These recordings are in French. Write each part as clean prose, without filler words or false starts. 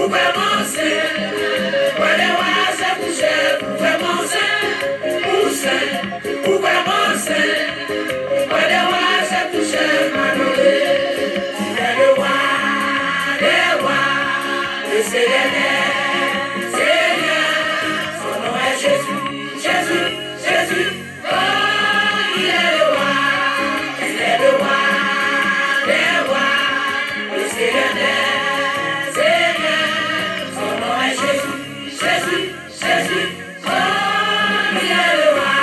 vraiment c'est, vraiment c'est pour cher, vraiment c'est, pour c'est, pour vraiment c'est, vraiment c'est pour cher, malheureux. Le roi, le Seigneur, son nom est Jésus, Jésus, Jésus. Oh, il est le roi, le Seigneur, son nom est Jésus, Jésus, Jésus. Oh, il est le roi.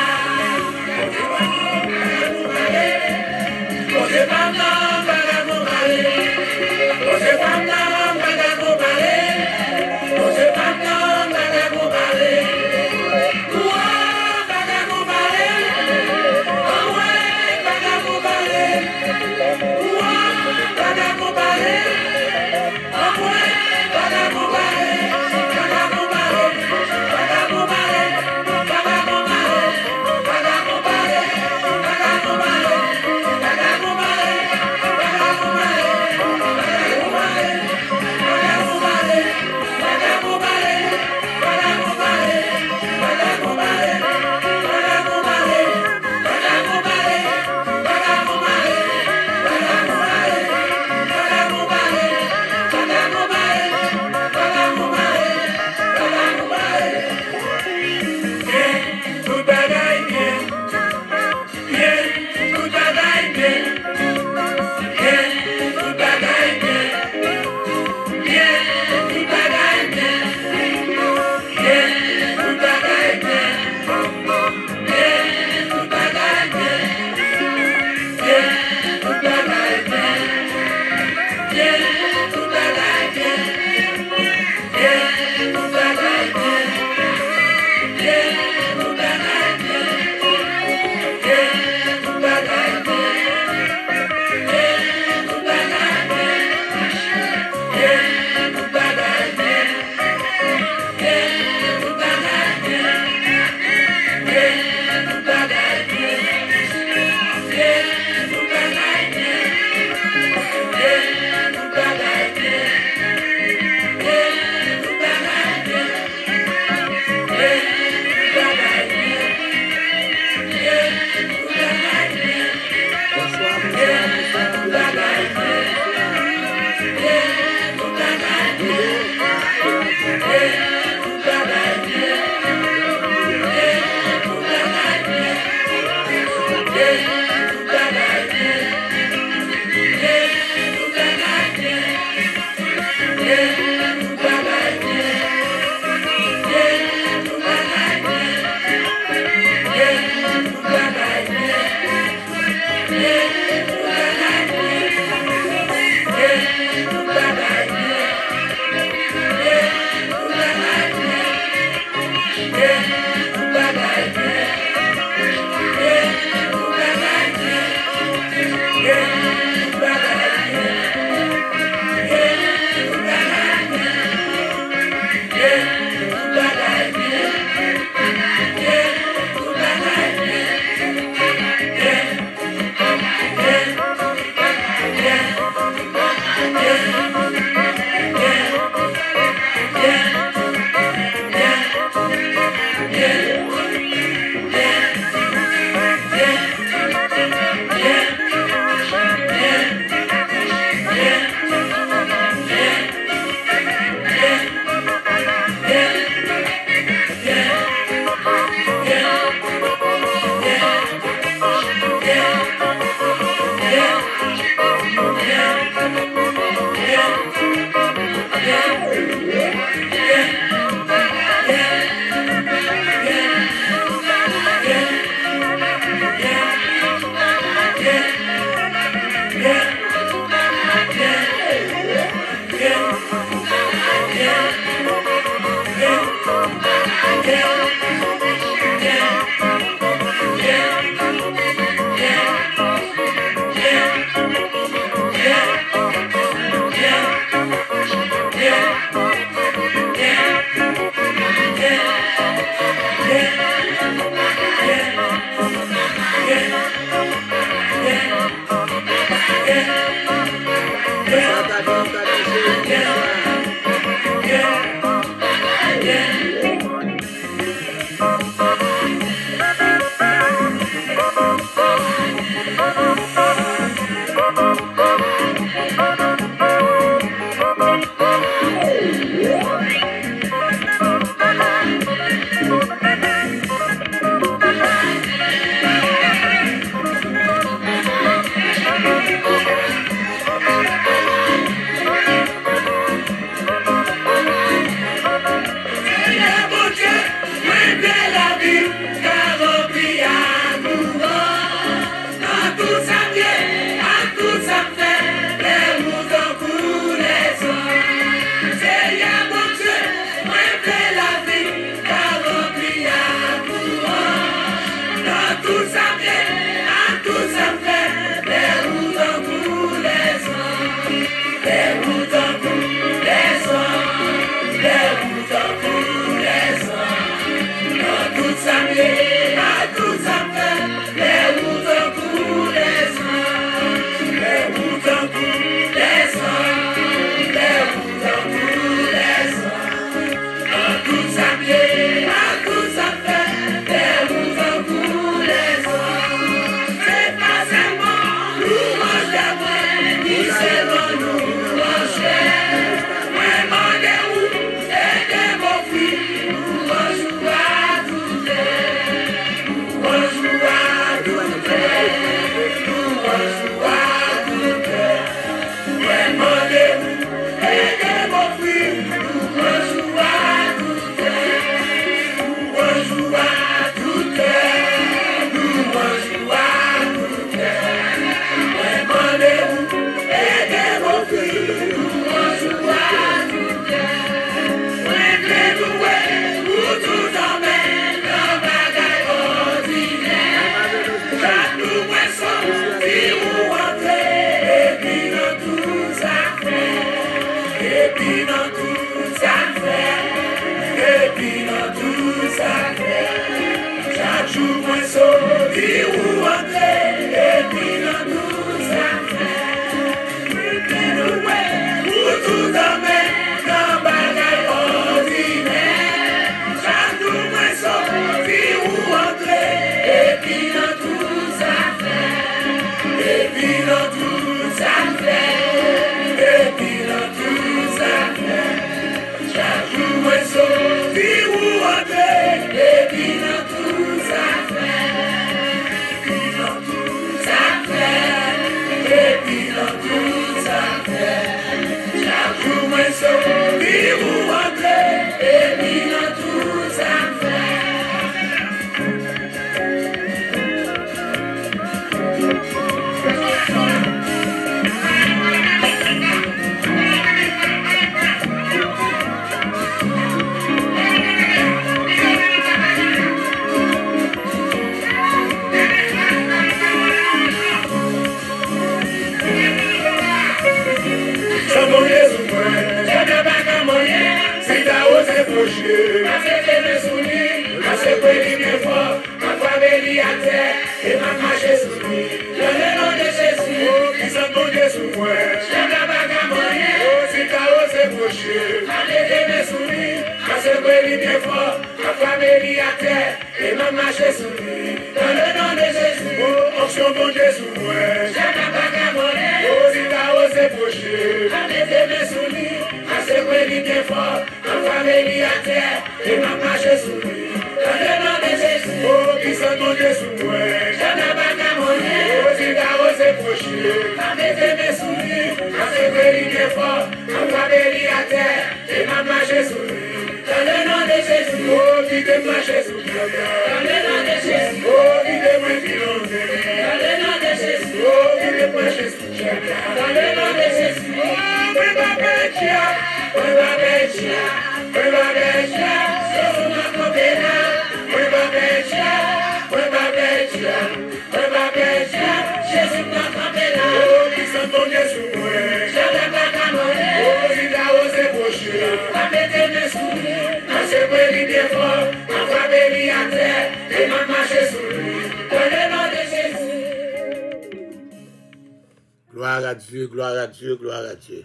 Gloire à Dieu, gloire à Dieu, gloire à Dieu.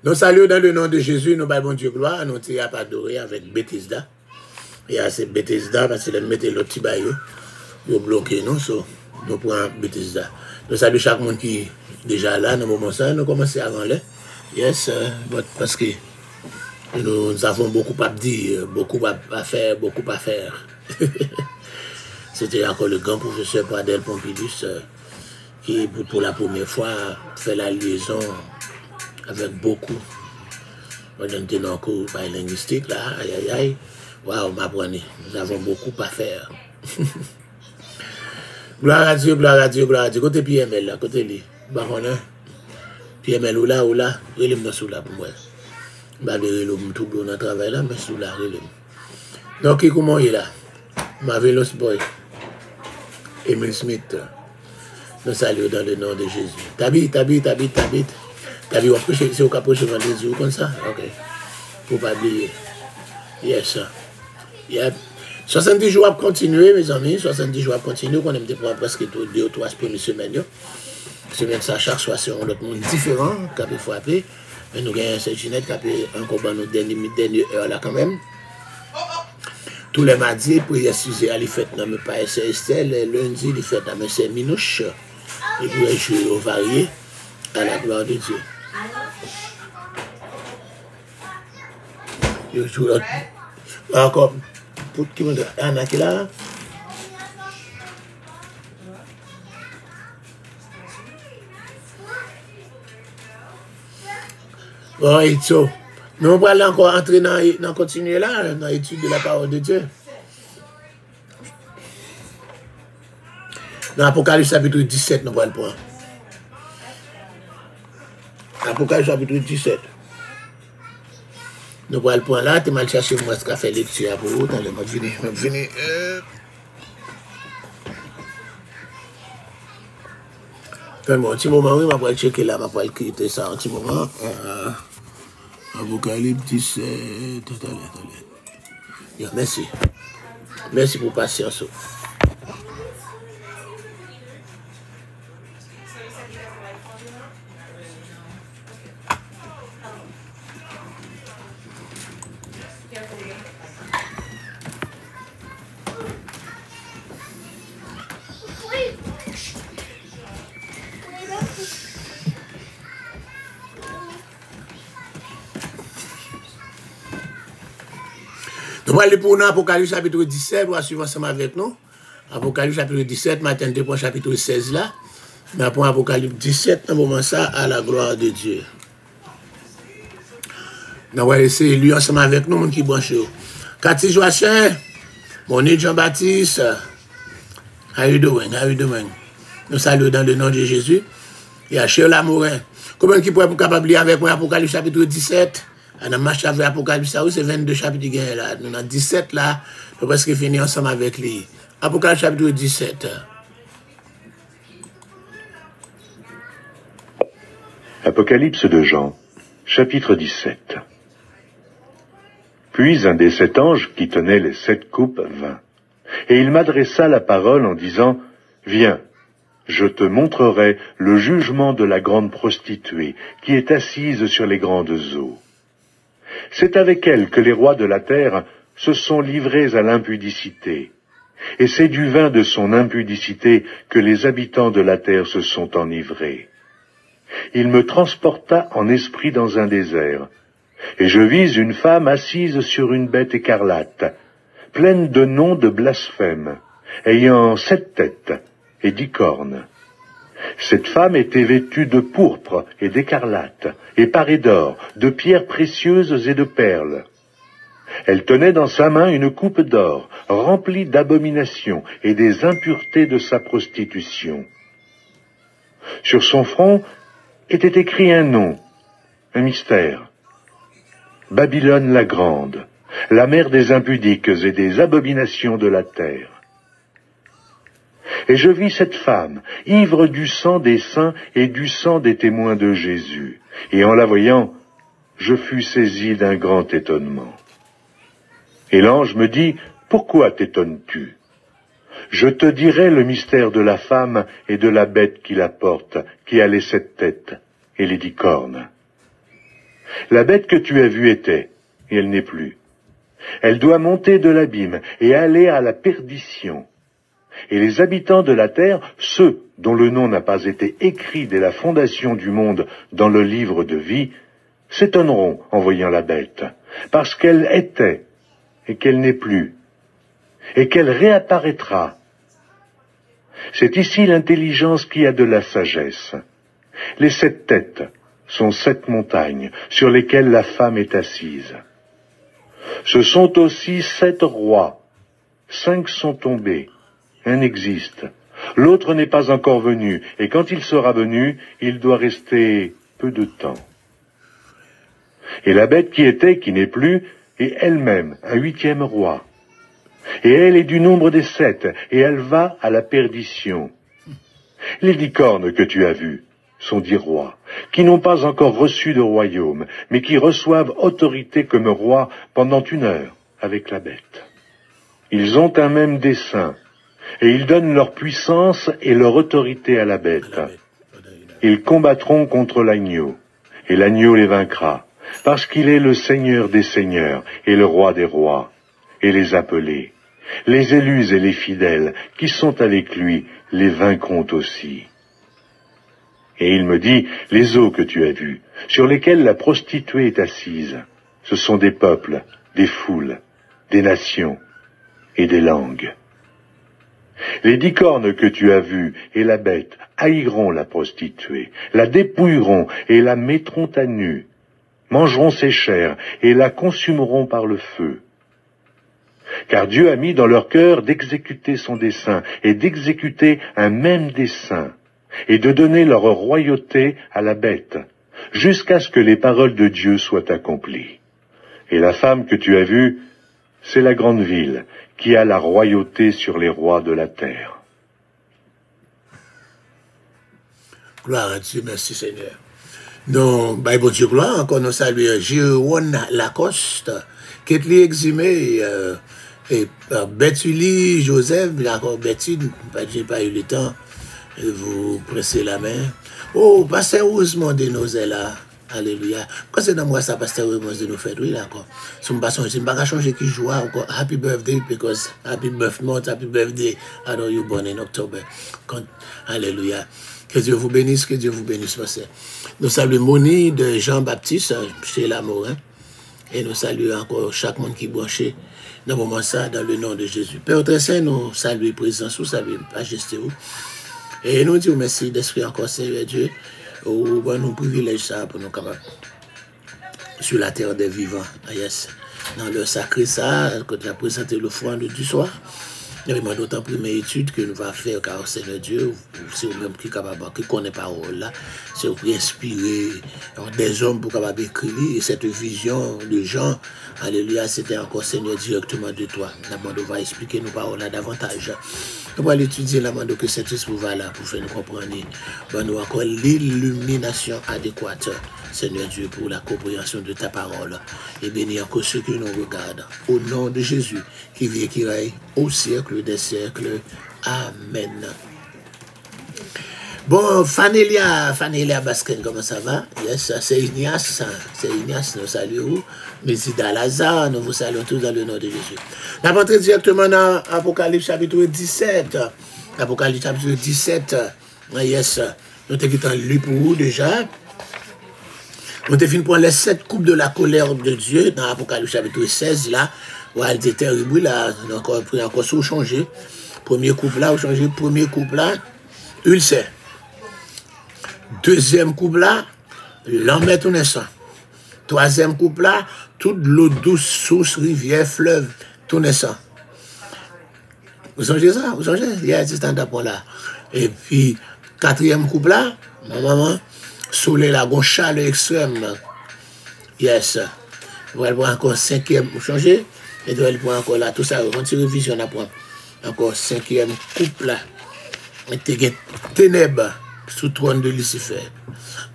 Nous saluons dans le nom de Jésus, nous bâillons Dieu gloire, nous t'y adorer avec Bethesda. Et à ces Bethesda, parce que nous mettons le petit baillot, nous bloquons nous, nous prenons Bethesda. Nous saluons chaque monde qui est déjà là, dans le moment ça, nous commençons à rentrer. Yes, parce que nous avons beaucoup à dire, beaucoup à faire, beaucoup à faire. C'était encore le grand professeur Pradel Pompidus qui, pour la première fois, fait la liaison avec beaucoup. On était dans le cours linguistique, là, aïe aïe aïe. Waouh, m'apprenez, nous avons beaucoup à faire. Gloire à Dieu, gloire à Dieu, gloire à Dieu. Côté PML, là, côté lui. Baron, PML ou là, relève-moi sous là pour moi. Je vais relève tout dans le travail là, mais sous là, relève. Donc, comment il est là? Marvelous Boy. Emile Smith. Nous saluons dans le nom de Jésus. Tabi, c'est au capot chemin des yeux comme ça? Ok. Pour pas oublier. Yes. Yep. 70 jours à continuer, mes amis. 70 jours à continuer. On aime prendre presque 2 ou 3 premières semaines. Semaine ça, chaque soir, c'est un autre monde différent qui peut frapper. Mais nous avons cette Ginette qui a encore nos dernières heures là quand même. Tous les mardis, prière 6 heures, il fait dans le pas Estelle. Les lundis, il fait dans le Saint Minouche. Et puis, il joue au varié à la gloire de Dieu. Il joue encore. Pour qui me dit, Anna qui est là? Bon, et tout. Nous allons encore entrer dans continuer là, dans l'étude de la parole de Dieu. Dans Apocalypse chapitre 17, nous allons le prendre. Apocalypse chapitre 17. Nous allons le prendre là, tu m'as cherché moi ce qu'a fait lecture pour vous. Attendez, je vais venir. Fais-moi un petit moment, oui, je vais checker là, je vais quitter ça un petit moment. Apocalypse 17. Attendez. Merci. Merci pour patience. Nous allons aller pour nous, Apocalypse chapitre 17, on va suivre ensemble avec nous. Apocalypse chapitre 17, matin, pour chapitre 16 là. Mais pour Apocalypse 17, dans moment ça, à la gloire de Dieu. Nous allons essayer de lire ensemble avec nous, mon qui branche. Cathy Joachim, mon nom Jean-Baptiste. How you doing? How you doing? Nous saluons dans le nom de Jésus. Et à Sheila Morin. Comment qui pourrait être capable de lire avec moi Apocalypse chapitre 17? On a marché avec Apocalypse, c'est 22 chapitres là. Nous avons 17 là, nous presque fini ensemble avec lui. Apocalypse chapitre 17. Apocalypse de Jean, chapitre 17. Puis un des 7 anges qui tenait les 7 coupes vint, et il m'adressa la parole en disant, « Viens, je te montrerai le jugement de la grande prostituée qui est assise sur les grandes eaux. C'est avec elle que les rois de la terre se sont livrés à l'impudicité, et c'est du vin de son impudicité que les habitants de la terre se sont enivrés. Il me transporta en esprit dans un désert, et je vis une femme assise sur une bête écarlate, pleine de noms de blasphème, ayant 7 têtes et 10 cornes. Cette femme était vêtue de pourpre et d'écarlate, et parée d'or, de pierres précieuses et de perles. Elle tenait dans sa main une coupe d'or, remplie d'abominations et des impuretés de sa prostitution. Sur son front était écrit un nom, un mystère. Babylone la grande, la mère des impudiques et des abominations de la terre. Et je vis cette femme, ivre du sang des saints et du sang des témoins de Jésus. Et en la voyant, je fus saisi d'un grand étonnement. Et l'ange me dit, « Pourquoi t'étonnes-tu? Je te dirai le mystère de la femme et de la bête qui la porte, qui a les 7 têtes et les 10 cornes. La bête que tu as vue était, et elle n'est plus. Elle doit monter de l'abîme et aller à la perdition. Et les habitants de la terre, ceux dont le nom n'a pas été écrit dès la fondation du monde dans le livre de vie, s'étonneront en voyant la bête, parce qu'elle était, et qu'elle n'est plus, et qu'elle réapparaîtra. C'est ici l'intelligence qui a de la sagesse. Les 7 têtes sont 7 montagnes sur lesquelles la femme est assise. Ce sont aussi 7 rois, 5 sont tombés. Un existe, l'autre n'est pas encore venu, et quand il sera venu, il doit rester peu de temps. Et la bête qui était, qui n'est plus, est elle-même un 8e roi. Et elle est du nombre des 7, et elle va à la perdition. Les 10 cornes que tu as vues, sont dits rois, qui n'ont pas encore reçu de royaume, mais qui reçoivent autorité comme rois pendant 1 heure avec la bête. Ils ont un même dessein, et ils donnent leur puissance et leur autorité à la bête. Ils combattront contre l'agneau, et l'agneau les vaincra, parce qu'il est le Seigneur des seigneurs et le Roi des rois, et les appelés, les élus et les fidèles qui sont avec lui les vaincront aussi. Et il me dit, les eaux que tu as vues, sur lesquelles la prostituée est assise, ce sont des peuples, des foules, des nations et des langues. Les 10 cornes que tu as vues et la bête haïront la prostituée, la dépouilleront et la mettront à nu, mangeront ses chairs et la consumeront par le feu. Car Dieu a mis dans leur cœur d'exécuter son dessein et d'exécuter un même dessein et de donner leur royauté à la bête, jusqu'à ce que les paroles de Dieu soient accomplies. Et la femme que tu as vue, c'est la grande ville qui a la royauté sur les rois de la terre. Gloire à Dieu, merci Seigneur. Donc, bon Dieu, gloire, encore nous saluons Jérôme Lacoste, qui est eximé, et Bethulie Joseph, encore Betty, j'ai pas eu le temps, de vous presser la main. Oh, pasteur Ousmane de nous est là. Alléluia. Quand c'est dans moi ça, pasteur Ousmane de nous fait, oui, d'accord. Si je ne vais pas changer qui joue encore, happy birthday, because happy birthday month, happy birthday, I know you born in October. Alléluia. Que Dieu vous bénisse, que Dieu vous bénisse, pasteur. Nous saluons Moni de Jean-Baptiste, chez l'amour, hein? Et nous saluons encore chaque monde qui est branché dans le moment ça, dans le nom de Jésus. Père très saint, nous saluons présence, nous saluons majesté. Et nous disons merci d'esprit encore, Seigneur Dieu, où nous privilège ça pour nous capables sur la terre des vivants. Yes. Dans le sacré ça, quand tu as présenté l'offrande du soir, il y a d'autant plus mes études que nous allons faire, car Seigneur Dieu, c'est vous-même qui est capable, qui connaît parole là, c'est vous qui inspirez des hommes pour capable écrire, et cette vision de Jean, alléluia, c'était encore Seigneur directement de toi. Nous va expliquer nos paroles là davantage. Nous allons étudier la demande que cet esprit va là pour faire nous comprendre. Nous encore l'illumination adéquate, Seigneur Dieu, pour la compréhension de ta parole. Et bénis encore ceux qui nous regardent. Au nom de Jésus, qui vit et qui règne au siècle des siècles. Amen. Bon, Fanélia Baskin, comment ça va? Yes, c'est Ignace, nous saluons. Mesida Lazare, nous vous saluons tous dans le nom de Jésus. On va entrer directement dans Apocalypse chapitre 17. Apocalypse chapitre 17. Yes, nous avons lu pour vous déjà. On a fini pour les 7 coupes de la colère de Dieu dans Apocalypse chapitre 16 là. où elle était terrible là, on a encore sous changé. Premier couple là, on changé. Premier couple là, ulcère. Deuxième couple là, l'homme tout naissant. Troisième couple là, toute l'eau douce, source, rivière, fleuve, tout naissant. Vous songez ça? Vous songez? Il y a un stand-up là. Et puis, quatrième couple là, maman, soleil là, gon chaleur extrême. Yes. Vous allez voir encore cinquième, vous changez? Et vous allez voir encore là, tout ça, quand tu révisions, on apprend. Encore cinquième couple là. Et tu ténèbres sous le trône de Lucifer.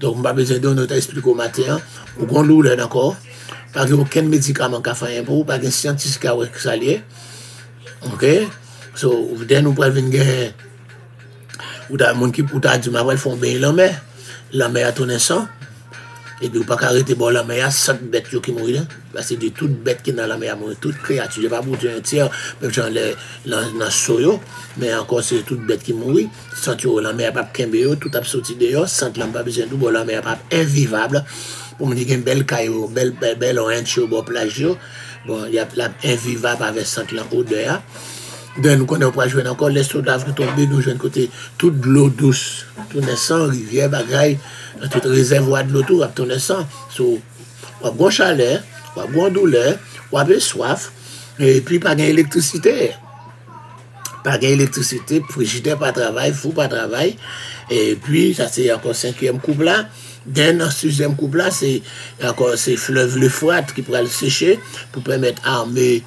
Donc, je n'ai pas besoin de nous expliquer au matin. Vous avez l'ouleur d'accord. Pas aucun médicament qui a fait un pour vous, pas de scientifique qui a fait ça. Ok? So, vous devez nous prévenir. Vous avez des gens qui ont dit, mais ils font bien la mer. La mer a tourné sang. Et puis, vous ne pouvez pas arrêter bon, la mer, il y a 7 bêtes qui mourent. Parce que c'est toutes bêtes qui sont dans la mer, toutes créatures. Je ne vais pas vous dire un tiers, même si on est dans le soyo, mais encore, c'est toutes bêtes qui mourent. Sans la mer pas de tout a sorti dehors, sans la mer pas besoin de la mer pas invivable. Pour me dire qu'il y a une belle caillou, belle orange au bord plage. Bon, il y a la invivable avec sans la odeur. Donc, nous connaissons pas jouer encore les soldats qui tombent, nous jouons côté toute l'eau douce, tout naissant, rivière, bagaille, tout réservoir de l'eau, tout tout naissant. So, on a bon chaleur, on a bon douleur, on a soif, et puis pas d'électricité. Pas d'électricité, frigidaire pas travail, fou pas travail. Et puis, ça c'est encore 5e couple là. Dans le 6e couple là, c'est encore ces fleuves le Fouad qui pourraient le sécher pour permettre d'armer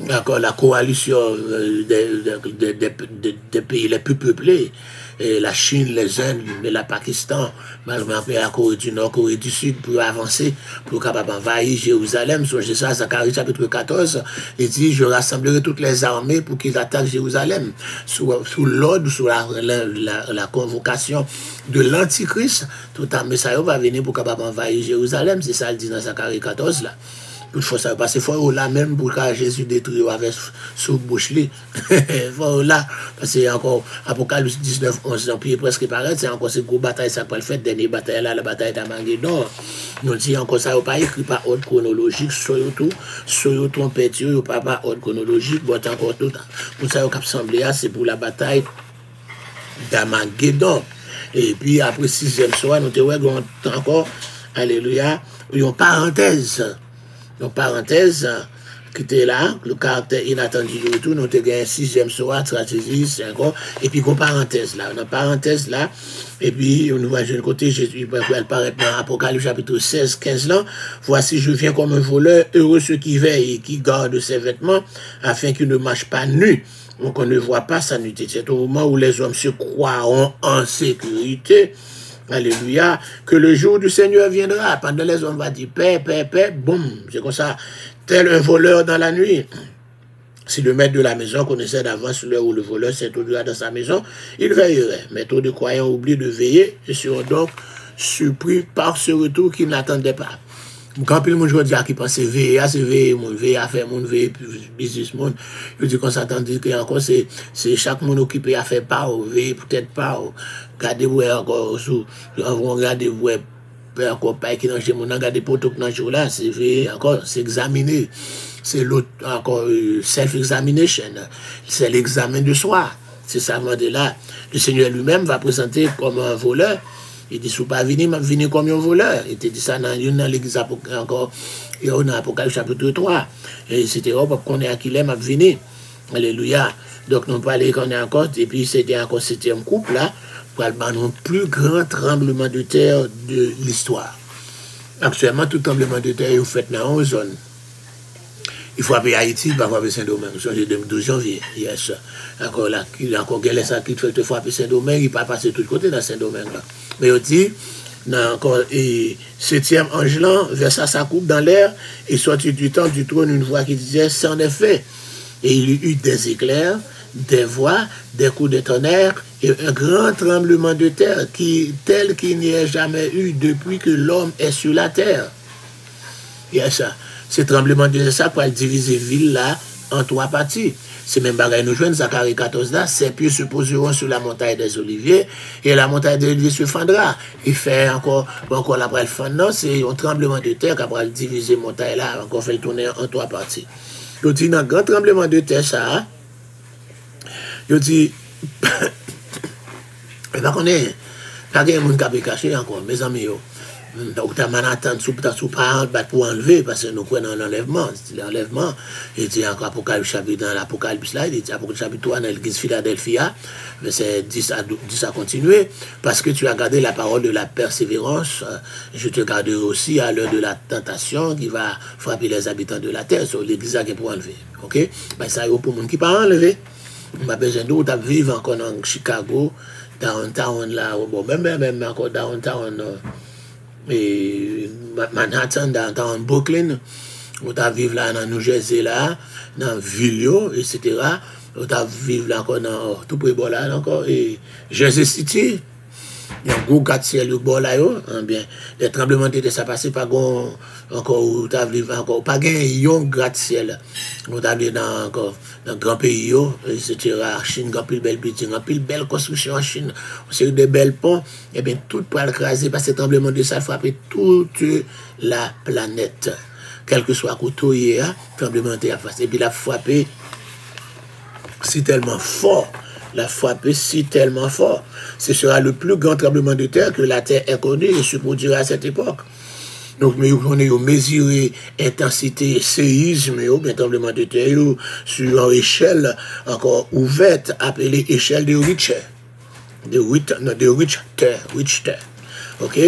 la coalition des pays les plus peuplés. la Chine, les Indes, la Pakistan, la Corée du Nord, Corée du Sud, pour avancer, pour capable envahir Jérusalem. Songez ça, Zacharie chapitre 14, il dit, je rassemblerai toutes les armées pour qu'ils attaquent Jérusalem, sous l'ordre, sous la convocation de l'Antichrist. Tout armée ça va venir pour capable envahir Jérusalem. C'est ça, il dit dans Zacharie 14 là. Il faut ça passer fort là même pour que Jésus détruit avec sous bouche li. Fort là parce que encore Apocalypse 19 11 puis presque pareil, c'est encore cette grosse bataille ça peut le faire dernière bataille là, la bataille d'Armageddon. Nous dit encore ça pas écrit par ordre chronologique, surtout trompette yo pas par ordre chronologique, bon encore tout pour ça cap semblé c'est pour la bataille d'Armageddon. Et puis après 6e soir nous te voyons encore alléluia, une parenthèse qui était là, le caractère inattendu du retour, nous avons un 6e soir, stratégie, 5 ans, et puis une parenthèse là, et puis on voit d'un côté, Jésus, elle paraît dans Apocalypse chapitre 16, 15 là, voici je viens comme un voleur, heureux ceux qui veillent et qui gardent ses vêtements, afin qu'ils ne marchent pas nus, donc on ne voit pas sa nudité. C'est au moment où les hommes se croiront en sécurité, alléluia, que le jour du Seigneur viendra. Pendant les hommes va dire paix, paix, paix, boum, c'est comme ça, tel un voleur dans la nuit. Si le maître de la maison connaissait d'avance l'heure où le voleur s'introduira dans sa maison, il veillerait. Mais trop de croyants oublient de veiller et seront donc surpris par ce retour qu'ils n'attendaient pas. Quand puis le monde dit qui pense veiller, c'est veiller, veiller à faire, veiller business, je dis qu'on s'attendait que encore c'est chaque monde occupé à faire pas, veiller peut-être pas, gardez-vous encore sous, regardez-vous encore pas qui dans chez mon regardez poteau dans jour là, c'est veiller encore, c'est examiner, c'est l'autre encore self-examination, c'est l'examen de soi, c'est ça de là. Le Seigneur lui-même va présenter comme un voleur. Il dit, si vous ne pas venir, je venir comme un voleur. Il te dit ça dans l'église encore, dans Apocalypse chapitre 3. Et c'était pour qu'on est à qui l'aime, à venir. Alléluia. Donc, nous parlons qu'on est encore, et puis c'était encore 7e couple là, pour aller dans le plus grand tremblement de terre de l'histoire. Actuellement, tout tremblement de terre est fait dans une zone. Il faut appeler Haïti, il faut appeler Saint-Domingue. C'est le 12 janvier. Yes. Encore là, il a encore gagné ça qui fait il faut appeler Saint-Domingue, il ne peut pas passer de tous côtés dans Saint-Domingue là. Mais il dit, encore, 7e ange là, versa sa coupe dans l'air, et sortit du temps du trône une voix qui disait, c'est en effet. Et il y eut des éclairs, des voix, des coups de tonnerre, et un grand tremblement de terre, tel qu'il n'y ait jamais eu depuis que l'homme est sur la terre. Yes. Ce tremblement de terre, pour diviser ville là en 3 parties. C'est même bagaille nous joignent, Zacharie 14 là, ses pieds se poseront sur la montagne des Oliviers, et la montagne des Oliviers se fendra. Il fait encore après le fendant, c'est un tremblement de terre qui va diviser la montagne là, encore fait tourner en 3 parties. Il dit, dans un grand tremblement de terre, ça, il dit, il va connaître, pas de monde qui a caché encore, mes amis. Donc, tu as attendre sous parents pour enlever, parce que nous croyons dans l'enlèvement. L'enlèvement, il dit encore Apocalypse chapitre, dans l'Apocalypse là, il dit Apocalypse chapitre 3 dans l'église Philadelphia, verset 10 à continuer, parce que tu as gardé la parole de la persévérance, je te garderai aussi à l'heure de la tentation qui va frapper les habitants de la terre, sur l'église qui est pour enlever. Ok? Ben, ça y est pour les gens qui ne pas enlever. On a besoin d'eux, tu vivre encore dans Chicago, downtown là, bon, même encore downtown. Et Manhattan, dans Brooklyn, où tu vivre là dans New Jersey, là, dans Ville, etc. Où tu vivre là encore dans tout près de là, encore, et Jersey City, il y a un gros gratte-ciel là, bien, les tremblements de terre, ça passe pas encore, où tu vivre encore, pas un gratte-ciel, où tu vivre dans encore, dans grand pays, etc. Chine, grand pile belle building, grand pile belle construction en Chine, c'est des belles ponts, et bien tout pour écraser parce que le tremblement de terre frapper toute la planète, quel que soit côté, tremblement de terre face, et puis la frapper si tellement fort. La frappe si tellement fort. Ce sera le plus grand tremblement de terre que la terre ait connu et se produira à cette époque. Donc, on a mesuré intensité séisme, bien tremblement de terre, sur une échelle encore ouverte, appelée échelle de Richter. De Richter. Ok?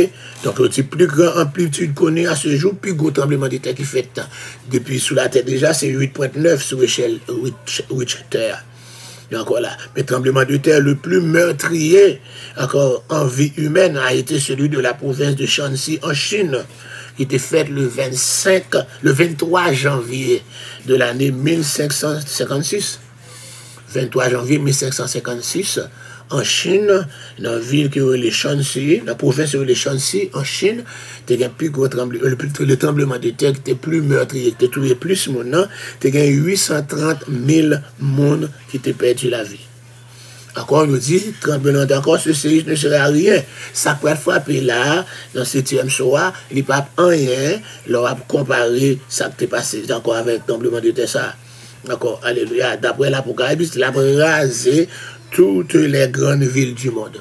Donc, le plus grand amplitude qu'on ait à ce jour, plus gros tremblement de terre qui fait depuis sous la terre déjà, c'est 8.9 sur l'échelle Richter. Et encore là, le tremblement de terre le plus meurtrier encore en vie humaine a été celui de la province de Shanxi en Chine, qui était faite le 23 janvier de l'année 1556. 23 janvier 1556, en Chine, dans la ville qui est les Shanxi, la province de Shanxi, en Chine, il y a un plus gros le tremblement de terre qui était plus meurtrier, qui était tué plus maintenant, il y a 830 000 personnes qui étaient perdu la vie. Encore, on nous dit, tremblement encore, ce séisme ne serait à rien. Ça peut frapper là, dans le 7e soir, il n'y a pas rien, leur a comparé ça qui est passé encore avec le tremblement de terre, ça. D'accord, alléluia. D'après l'Apocalypse, il a rasé toutes les grandes villes du monde.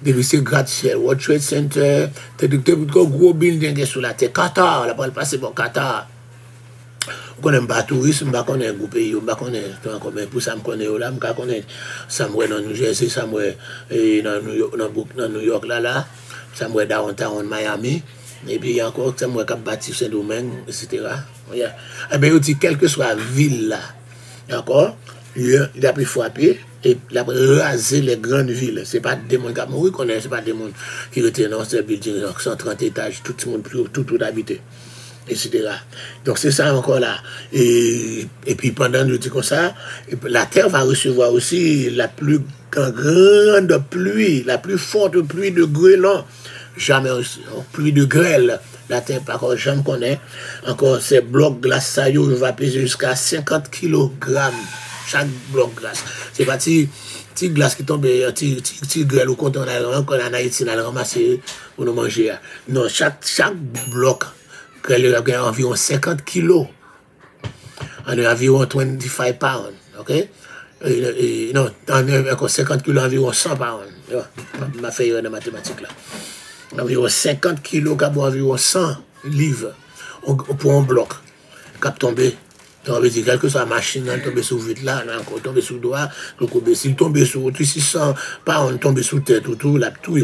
Depuis ces gratte-ciel, World Trade Center, gros building sur la terre. Qatar, la parole passe pour Qatar. On connaît pas tourisme, on connaît un pays, on connaît pour ça, on connaît là, on connaît ça dans New Jersey, ça dans New York là, ça downtown Miami, et puis encore ça qui bâti Saint-Domingue, etc. Eh bien, il dit quelle que soit la ville là, d'accord, il a pu frapper et il a rasé les grandes villes. Ce n'est pas des gens qui ont mouru, ce n'est pas des gens qui étaient dans ces buildings, 130 étages, tout le monde, tout habité. Etc. Donc c'est ça encore là. Et puis pendant le temps comme ça, la terre va recevoir aussi la plus grande pluie, la plus forte pluie de grêlons. Jamais aussi, pluie de grêle. La terre, par contre, jamais connaît. Encore ces blocs glace, ça va peser jusqu'à 50 kg chaque bloc glace. C'est pas petit glace qui tombe, petit grêle au compte, on a en Haïti, on a ramassé pour nous manger. Non, chaque bloc, il y a environ 50 kilos. Environ 25 pounds. OK? Non, encore 50 kilos, environ 100 pounds. Je m'a fait une mathématique là. Environ 50 kilos, environ 100 livres pour un bloc. Cap tombé. Donc, quelle que soit la machine, elle tombe sur vite là, encore tombe sur le doigt, s'il tombe sur 600 pounds, tombe sur tête, tout, la tout.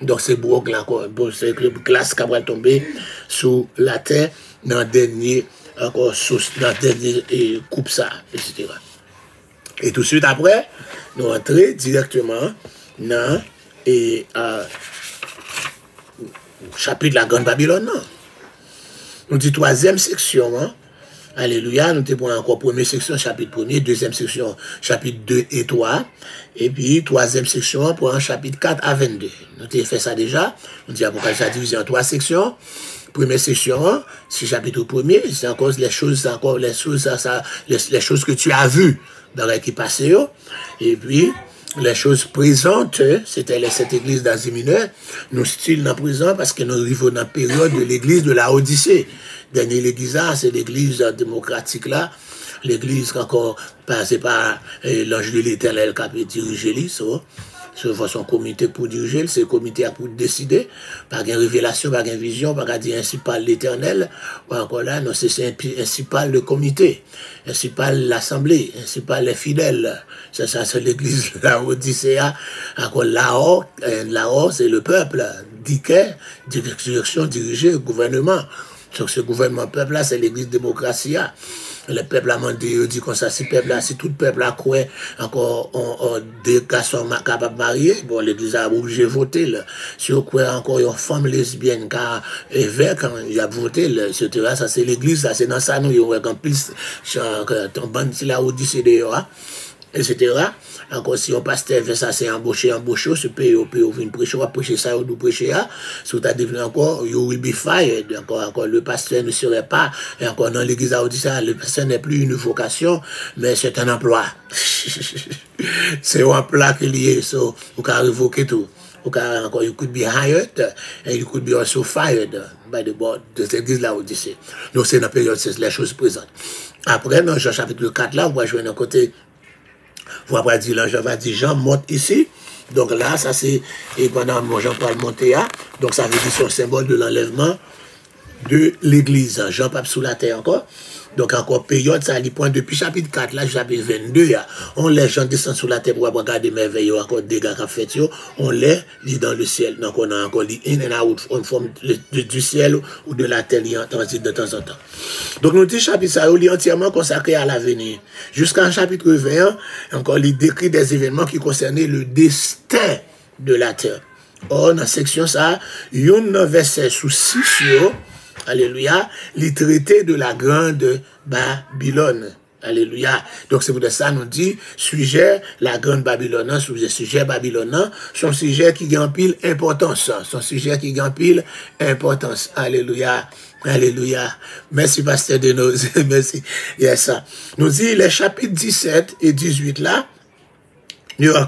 Donc, c'est beau, encore, c'est le glace qui va tomber sur la terre dans le dernier, encore, dans le dernier coupe ça, etc. Et tout de suite après, nous entrons directement dans le chapitre de la Grande Babylone. Non? Nous dit troisième section, hein? Alléluia, nous avons encore première section, chapitre 1er, deuxième section, chapitre 2 et 3, et puis troisième section pour un chapitre 4 à 22. Nous avons fait ça déjà, nous avons Apocalypse divisé en 3 sections. Première section, c'est chapitre 1er, c'est encore les choses que tu as vues dans la qui passait, et puis les choses présentes, c'était cette église d'Asie mineure, nous sommes dans présent parce que nous arrivons dans la période de l'église de la Odyssée. Dernière l'église là, c'est l'église démocratique là, l'église encore passée par l'ange de l'Éternel qui a dirigé l'Église, c'est son comité pour diriger, c'est le comité pour décider, par une révélation, par une vision, par dire ainsi par l'Éternel, ou encore là, non, c'est ainsi par le comité, ainsi par l'assemblée, ainsi par les fidèles. Ça c'est l'église de la Odyssée, encore là-haut, c'est le peuple, direction, dirigée, gouvernement. Donc ce gouvernement peuple là, c'est l'église démocratie. Le peuple a demandé, dit comme ça, si tout le peuple a quoi, encore des garçons capables de marier, bon, l'église a obligé de voter. Là. Si on croit encore une femme lesbienne car évêque, il a voté, etc. Ça c'est l'église, ça c'est dans ça, nous, il y a un pile, ton bande, c'est la Odyssée dehors, etc. Encore si on pasteur fait ça, c'est embauché, ce pays au vient prêcher ça, ou nous prêcher ça, si tu as devenu encore, you will be fired. Encore, le pasteur ne serait pas, et encore dans l'église à Odyssée, le pasteur n'est plus une vocation, mais c'est un emploi. C'est un emploi qui est lié, so, vous pouvez révoquer tout. Encore, you could be hired, and you could be also fired by the board de cette église là Odyssée. Donc c'est la période, c'est les choses présentes. Après, dans Jean chapitre 4 là, on va jouer d'un côté. Vous avez dit, l'ange va dire, Jean monte ici. Donc là, ça c'est, et pendant Jean parle monter là, donc ça veut dire son symbole de l'enlèvement de l'église. Jean-Pape sous la terre encore. Donc encore période, ça li point depuis chapitre 4, là, chapitre 22, on les gens descendent sur la terre pour regarder merveilles, encore des gars qui fait, on les lit dans le ciel. Donc on a encore dit in and out, en forme du ciel ou de la terre, en transit de temps en temps. Donc nous dit chapitre ça, il est entièrement consacré à l'avenir. Jusqu'en chapitre 21, encore il décrit des événements qui concernaient le destin de la terre. Or, dans la section ça, il y a un verset sous 6, alléluia, les traités de la grande Babylone. Alléluia. Donc c'est pour ça nous dit, sujet, la grande Babylone, sujet Babylone, son sujet qui gagne pile importance. Son sujet qui gagne pile importance. Alléluia. Alléluia. Merci, Pasteur Denos. Merci. Yes. Nous dit les chapitres 17 et 18 là, il n'y a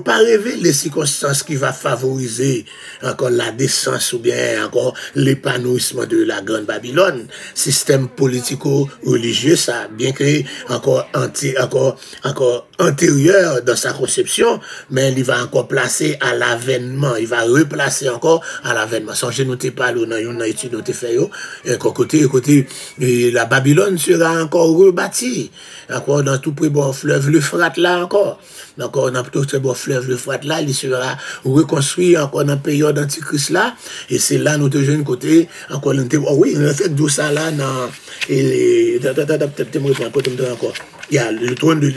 pas rêvé les circonstances qui va favoriser encore la décence ou bien encore l'épanouissement de la grande Babylone. Système politico-religieux, ça, bien que encore antérieur dans sa conception, mais il va encore placer à l'avènement, il va replacer encore à l'avènement. Sans je n'étais pas là, on a étudié notre fait, côté, la Babylone sera encore rebâtie, encore dans tout près bon fleuve l'Euphrate là encore. Donc, on a plutôt très bon fleuve l'Euphrate là, il sera reconstruit encore dans la période antichrist là, et c'est là nous te jeunes côté, encore, oui, on a fait tout ça là, dans, encore. Il y a le trône de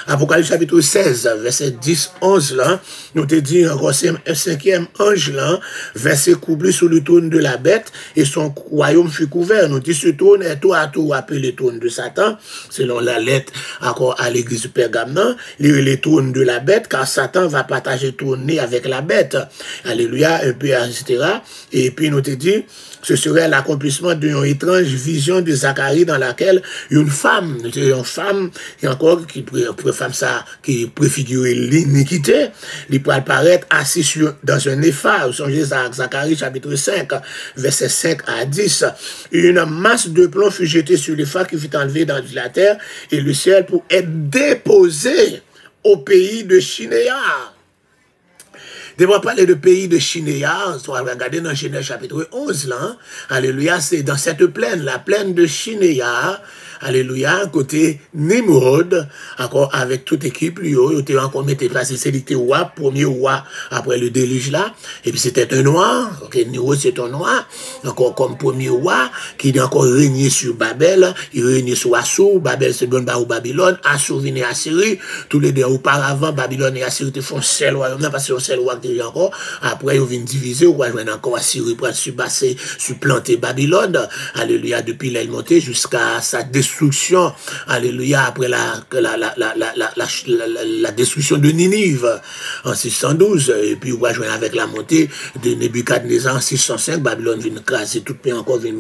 Apocalypse chapitre 16, verset 10-11 là, nous te dit encore, c'est un cinquième ange là, verset couplé sur le trône de la bête, et son royaume fut couvert. Nous dit ce trône est tout à tout appelé le trône de Satan, selon la lettre encore à l'église du Pergamon, les trônes de la bête, car Satan va partager tourner avec la bête. Alléluia, un peu, etc. Et puis nous te dit, ce serait l'accomplissement d'une étrange vision de Zacharie dans laquelle une femme qui préfigurait l'iniquité, il peut apparaître assis dans un néphar. Songez à Zacharie chapitre 5, versets 5 à 10. Une masse de plomb fut jetée sur les phare qui fut enlevée dans la terre et le ciel pour être déposé au pays de Shinéar. Devons parler de pays de Shinéar, on va regarder dans Genèse chapitre 11, là, hein? Alléluia, c'est dans cette plaine, la plaine de Shinéar, alléluia, côté Nimrod, encore avec toute équipe, lui, il était encore mis placé, c'est le roi, premier roi après le déluge là, et puis c'était un noir, ok, Nimrod c'est un noir, encore comme premier roi, qui a encore régné sur Babel, il régnait sur Assur, Babel c'est bon ou Babylone, Assur venait à Syrie, tous les deux auparavant, Babylone et Assur font seul royaume, parce que c'est le roi qui encore, après ils viennent diviser, ou encore Assur pour subasser, supplanter Babylone, alléluia, depuis l'aile montée jusqu'à sa destruction, alléluia, après la destruction de Ninive en 612, et puis on va joindre avec la montée de Nebuchadnezzar en 605, Babylone vient craser tout pays encore, vient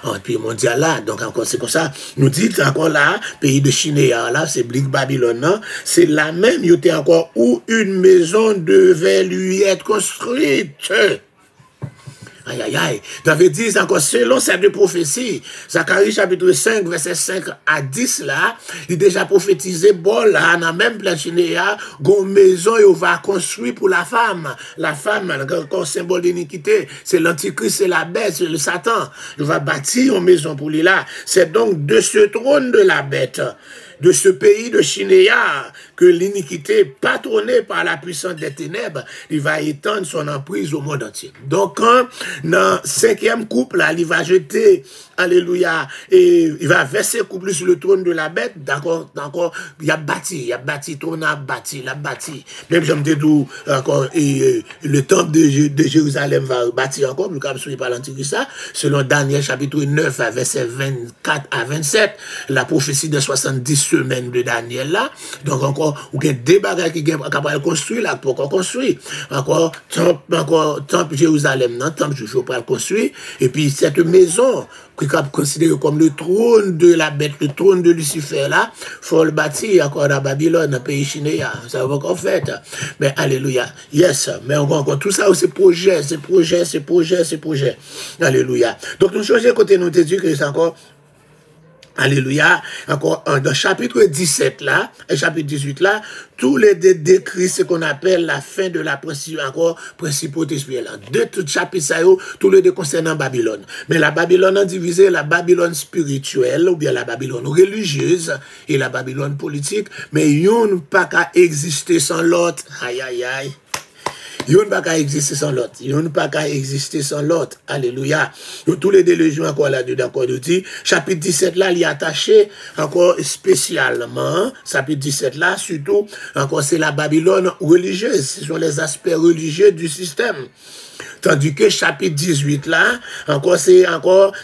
en pays mondial là, donc encore c'est comme ça, nous dit encore là, pays de Shinéar là, c'est Blik Babylone, c'est la même, il y était encore où une maison devait lui être construite. Aïe, aïe, aïe. David dit encore, selon cette prophétie, Zacharie chapitre 5, verset 5 à 10, là, il déjà prophétisé, bon, là, dans même plein Shinéar, une maison, il va construire pour la femme. La femme, encore symbole d'iniquité, c'est l'antichrist, c'est la bête, c'est le Satan. Il va bâtir une maison pour lui là. C'est donc de ce trône de la bête, de ce pays de Shinéar, que l'iniquité patronnée par la puissance des ténèbres, il va étendre son emprise au monde entier. Donc, quand, dans cinquième couple, là, il va jeter, alléluia, et il va verser couple sur le trône de la bête, d'accord, il a bâti, trône a bâti, Même, j'aime dire d'où, encore, le temple de Jérusalem va bâtir encore, comme souligné par l'Antichrist, selon Daniel chapitre 9, verset 24 à 27, la prophétie de 70 semaines de Daniel là, donc encore, ou bien des bagages qui sont capables de construire là, pour qu'on construise. Encore, temple Jérusalem, non, temple Joujou pour le construire, et puis cette maison, qui est considérée comme le trône de la bête, le trône de Lucifer là, faut le bâtir encore à Babylone, dans le pays Shinéar, ça va encore fait. Mais alléluia, yes, mais encore tout ça, c'est projet. Alléluia. Donc nous changeons côté, nous te dit que c'est encore Alléluia. Encore, dans chapitre 17 là, et chapitre 18 là, tous les deux décrits ce qu'on appelle la fin de la principauté spirituelle. De tout chapitre ça, tous les deux concernant Babylone. Mais la Babylone a divisé la Babylone spirituelle, ou bien la Babylone religieuse, et la Babylone politique, mais yon pas qu'à exister sans l'autre. Aïe, aïe, aïe. Yon pas qu'à exister sans l'autre. Yon pas qu'à exister sans l'autre. Alléluia. Tous les deux légions encore là-dedans, encore de dit. Chapitre 17 là, il est attaché encore spécialement. Chapitre 17 là, surtout, encore c'est la Babylone religieuse. Ce sont les aspects religieux du système. Tandis que chapitre 18 là,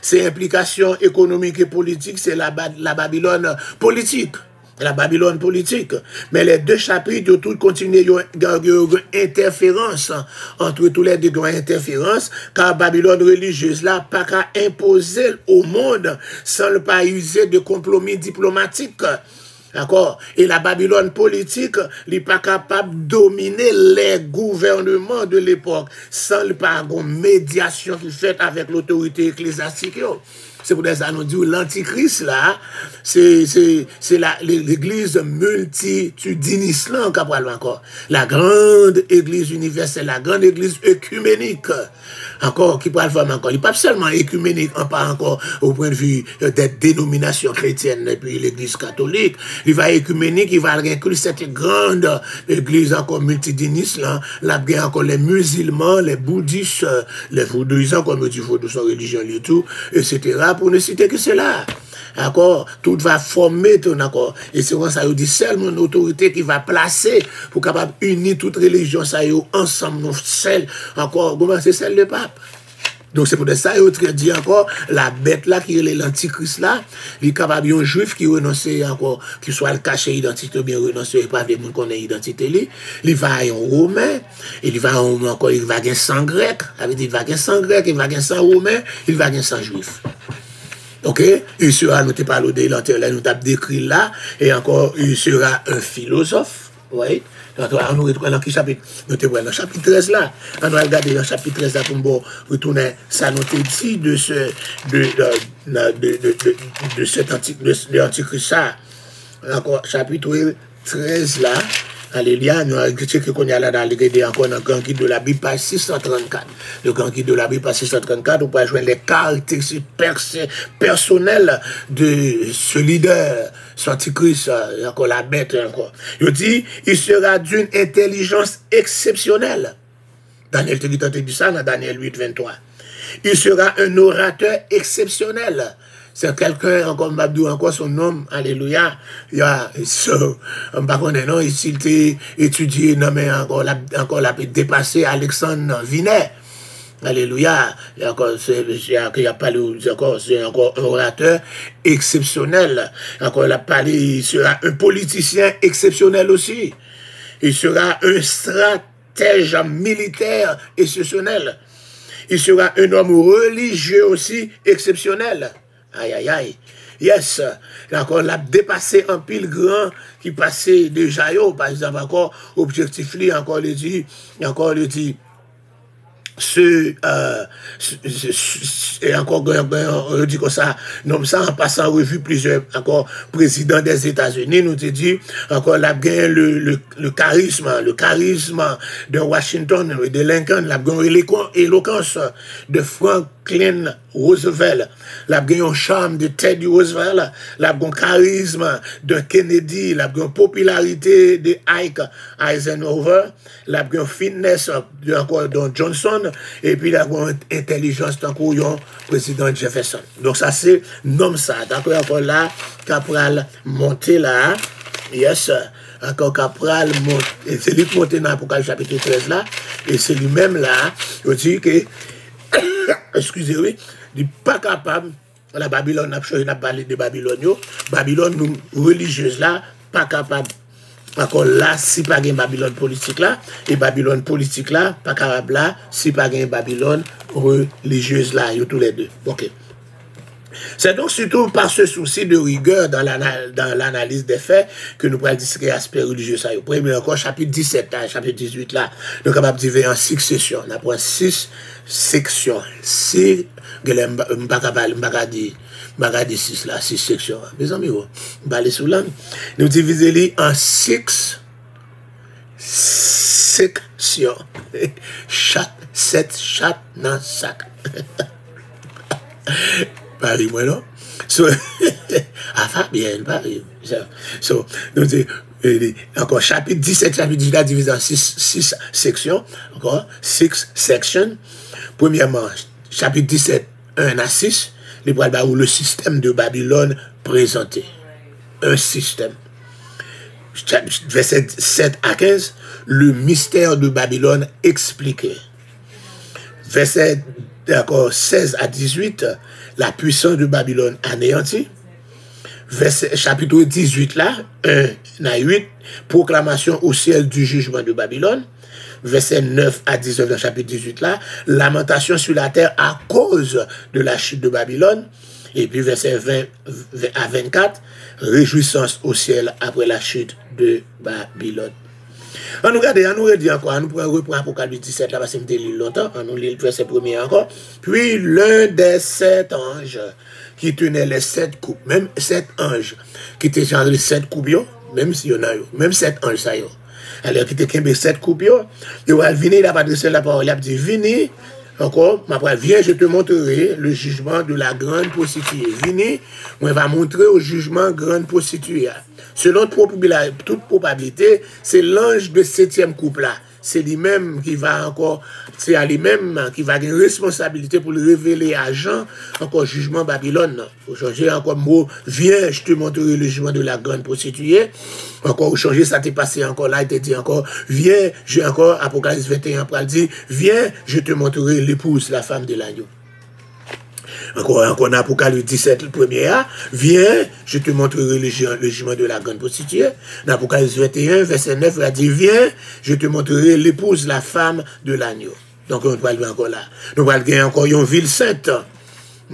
c'est implications économiques et politiques, c'est la Babylone politique. La Babylone politique. Mais les deux chapitres, ils tout continuent, il y a une interférence entre tous les deux, interférence, car Babylone religieuse là, pas qu'à imposer au monde sans le pas user de compromis diplomatiques. D'accord? Et la Babylone politique, il n'est pas capable de dominer les gouvernements de l'époque sans le pas une médiation qui fait avec l'autorité ecclésiastique. C'est pour ça qu'on dit l'antichrist là, c'est l'église multitudiniste là, encore. La grande église universelle, la grande église œcuménique. Encore, qui parle vraiment encore. Il n'est pas seulement œcuménique, pas encore au point de vue des dénominations chrétiennes et puis l'église catholique. Il va œcuménique, il va inclure cette grande église encore multidiniste là. Là, il y a encore les musulmans, les bouddhistes, les vaudouisants, comme on dit, vaudous religion et tout, etc. Pour ne citer que cela. D'accord? Tout va former ton accord. Et c'est comme ça, il dit seulement une autorité qui va placer pour capable unir toute religion, ça y est ensemble, non, celle, encore, comment c'est celle de pape. Donc c'est pour ça, il dit encore, la bête là, qui est l'antichrist là, il est capable d'un juif qui renonce encore, qui soit le caché identité, ou bien renonce, et pas de monde qu'on ait identité, il va en romain, il va encore, il va gagner sang grec, il va gagner sang grec, il va gagner sang romain, il va gagner sang juif. Ok, il sera, nous t'ai parlé de l'intérieur, nous t'avons décrit là, et encore, il sera un philosophe, oui. On nous retrouve dans quel chapitre? Nous t'ai dans le chapitre 13 là. On va regarder dans le chapitre 13 là pour retourner ça, nous t'ai dit de cet antichrist ça. Encore, chapitre 13 là. Alléluia, nous avons dit qu'on y a là dans le encore dans le grand guide de la Bible, page 634. Le grand guide de la Bible, page 634, on peut joindre les caractéristiques personnelles de ce leader, ce antichrist, encore la bête, encore. Il dit, il sera d'une intelligence exceptionnelle. Daniel te dit ça dans Daniel 8, 23. Il sera un orateur exceptionnel. C'est quelqu'un, encore Mabdou, encore son nom, alléluia. Il y a, on ne connaît non, ici, il était étudié, non, mais encore la dépassé Alexandre Vinet. Alléluia. Et encore, c'est encore un orateur exceptionnel. Encore, il a parlé, il sera un politicien exceptionnel aussi. Il sera un stratège militaire exceptionnel. Il sera un homme religieux aussi exceptionnel. Aïe, aïe, aïe. Yes. Encore, l'a dépassé un pile grand qui passait déjà, par exemple, encore, objectif, li, encore, le dit, et encore, on dit comme ça, non, ça, en passant en revue plusieurs, encore, présidents des États-Unis, nous te dit, encore, la gain le charisme de Washington, de Lincoln, la gain l'éloquence de Franklin Roosevelt, la gain charme de Teddy Roosevelt, la gain charisme de Kennedy, la gain popularité de Ike Eisenhower, la gain fitness de encore Don Johnson, et puis la gain intelligence d'un président Jefferson. Donc ça c'est nom ça. D'accord, encore là, Capral monté là, yes, encore Capral monté, et c'est lui qui monté dans l'Apocalypse chapitre 13 là, et c'est lui-même là, il dit que, excusez-moi, il n'est pas capable, la Babylone, on a parlé de Babylone, Babylone religieuse là, pas capable. Encore là, si pas une Babylone politique là, et Babylone politique là, pas capable là, si pas une Babylone religieuse là, tous les deux. Ok. C'est donc surtout par ce souci de rigueur dans l'analyse des faits que nous pourrons discuter l'aspect religieux. Ça, premier encore, chapitre 17, là, chapitre 18 là, nous sommes capables de diviser en 6 sessions. On a 6 sections. 6, Regardez 6 là, 6 sections. Mes amis, on va aller sous l'angle. Nous divisons en 6 sections. Chaque 7 chaque dans sac. Paris, moi, non? So, à Fabien, Paris. So, nous disons, encore chapitre 17, chapitre 18, divisé en 6 sections. Encore, 6 sections. Premièrement, chapitre 17, 1 à 6, le système de Babylone présenté. Un système. Verset 7 à 15, le mystère de Babylone expliqué. Verset 16 à 18, la puissance de Babylone anéantie. Chapitre 18 là, 1 à 8, proclamation au ciel du jugement de Babylone. Verset 9 à 19 dans chapitre 18 là, lamentation sur la terre à cause de la chute de Babylone. Et puis verset 20 à 24, réjouissance au ciel après la chute de Babylone. On nous regarde, on nous redit encore, on nous reprend Apocalypse 17 là, parce que c'est longtemps, on nous lit le verset premier encore. Puis l'un des 7 anges qui tenait les 7 coupes, même 7 anges qui étaient genre les 7 coupes, même si on a même 7 anges ça yo. Alors qui étaient 7 coupes, il va venir, il a adressé la parole, il a dit venez. Encore, après, viens, je te montrerai le jugement de la grande prostituée. Venez, on va montrer au jugement grande prostituée. Selon toute probabilité, c'est l'ange de 7e couple là. C'est lui-même qui va encore, c'est à lui-même qui va avoir une responsabilité pour le révéler à Jean, encore jugement Babylone. Pour changer encore mot, viens, je te montrerai le jugement de la grande prostituée. Encore changer, ça t'est passé encore là, il te dit encore, viens, j'ai encore, Apocalypse 21, pour dire, viens, je te montrerai l'épouse, la femme de l'agneau. Encore dans Apocalypse 17, le premier A, viens, je te montrerai le jugement de la grande prostituée. Dans Apocalypse 21, verset 9, il a dit, viens, je te montrerai l'épouse, la femme de l'agneau. Donc, on va le voir encore là. Nous allons gagner encore une ville sainte.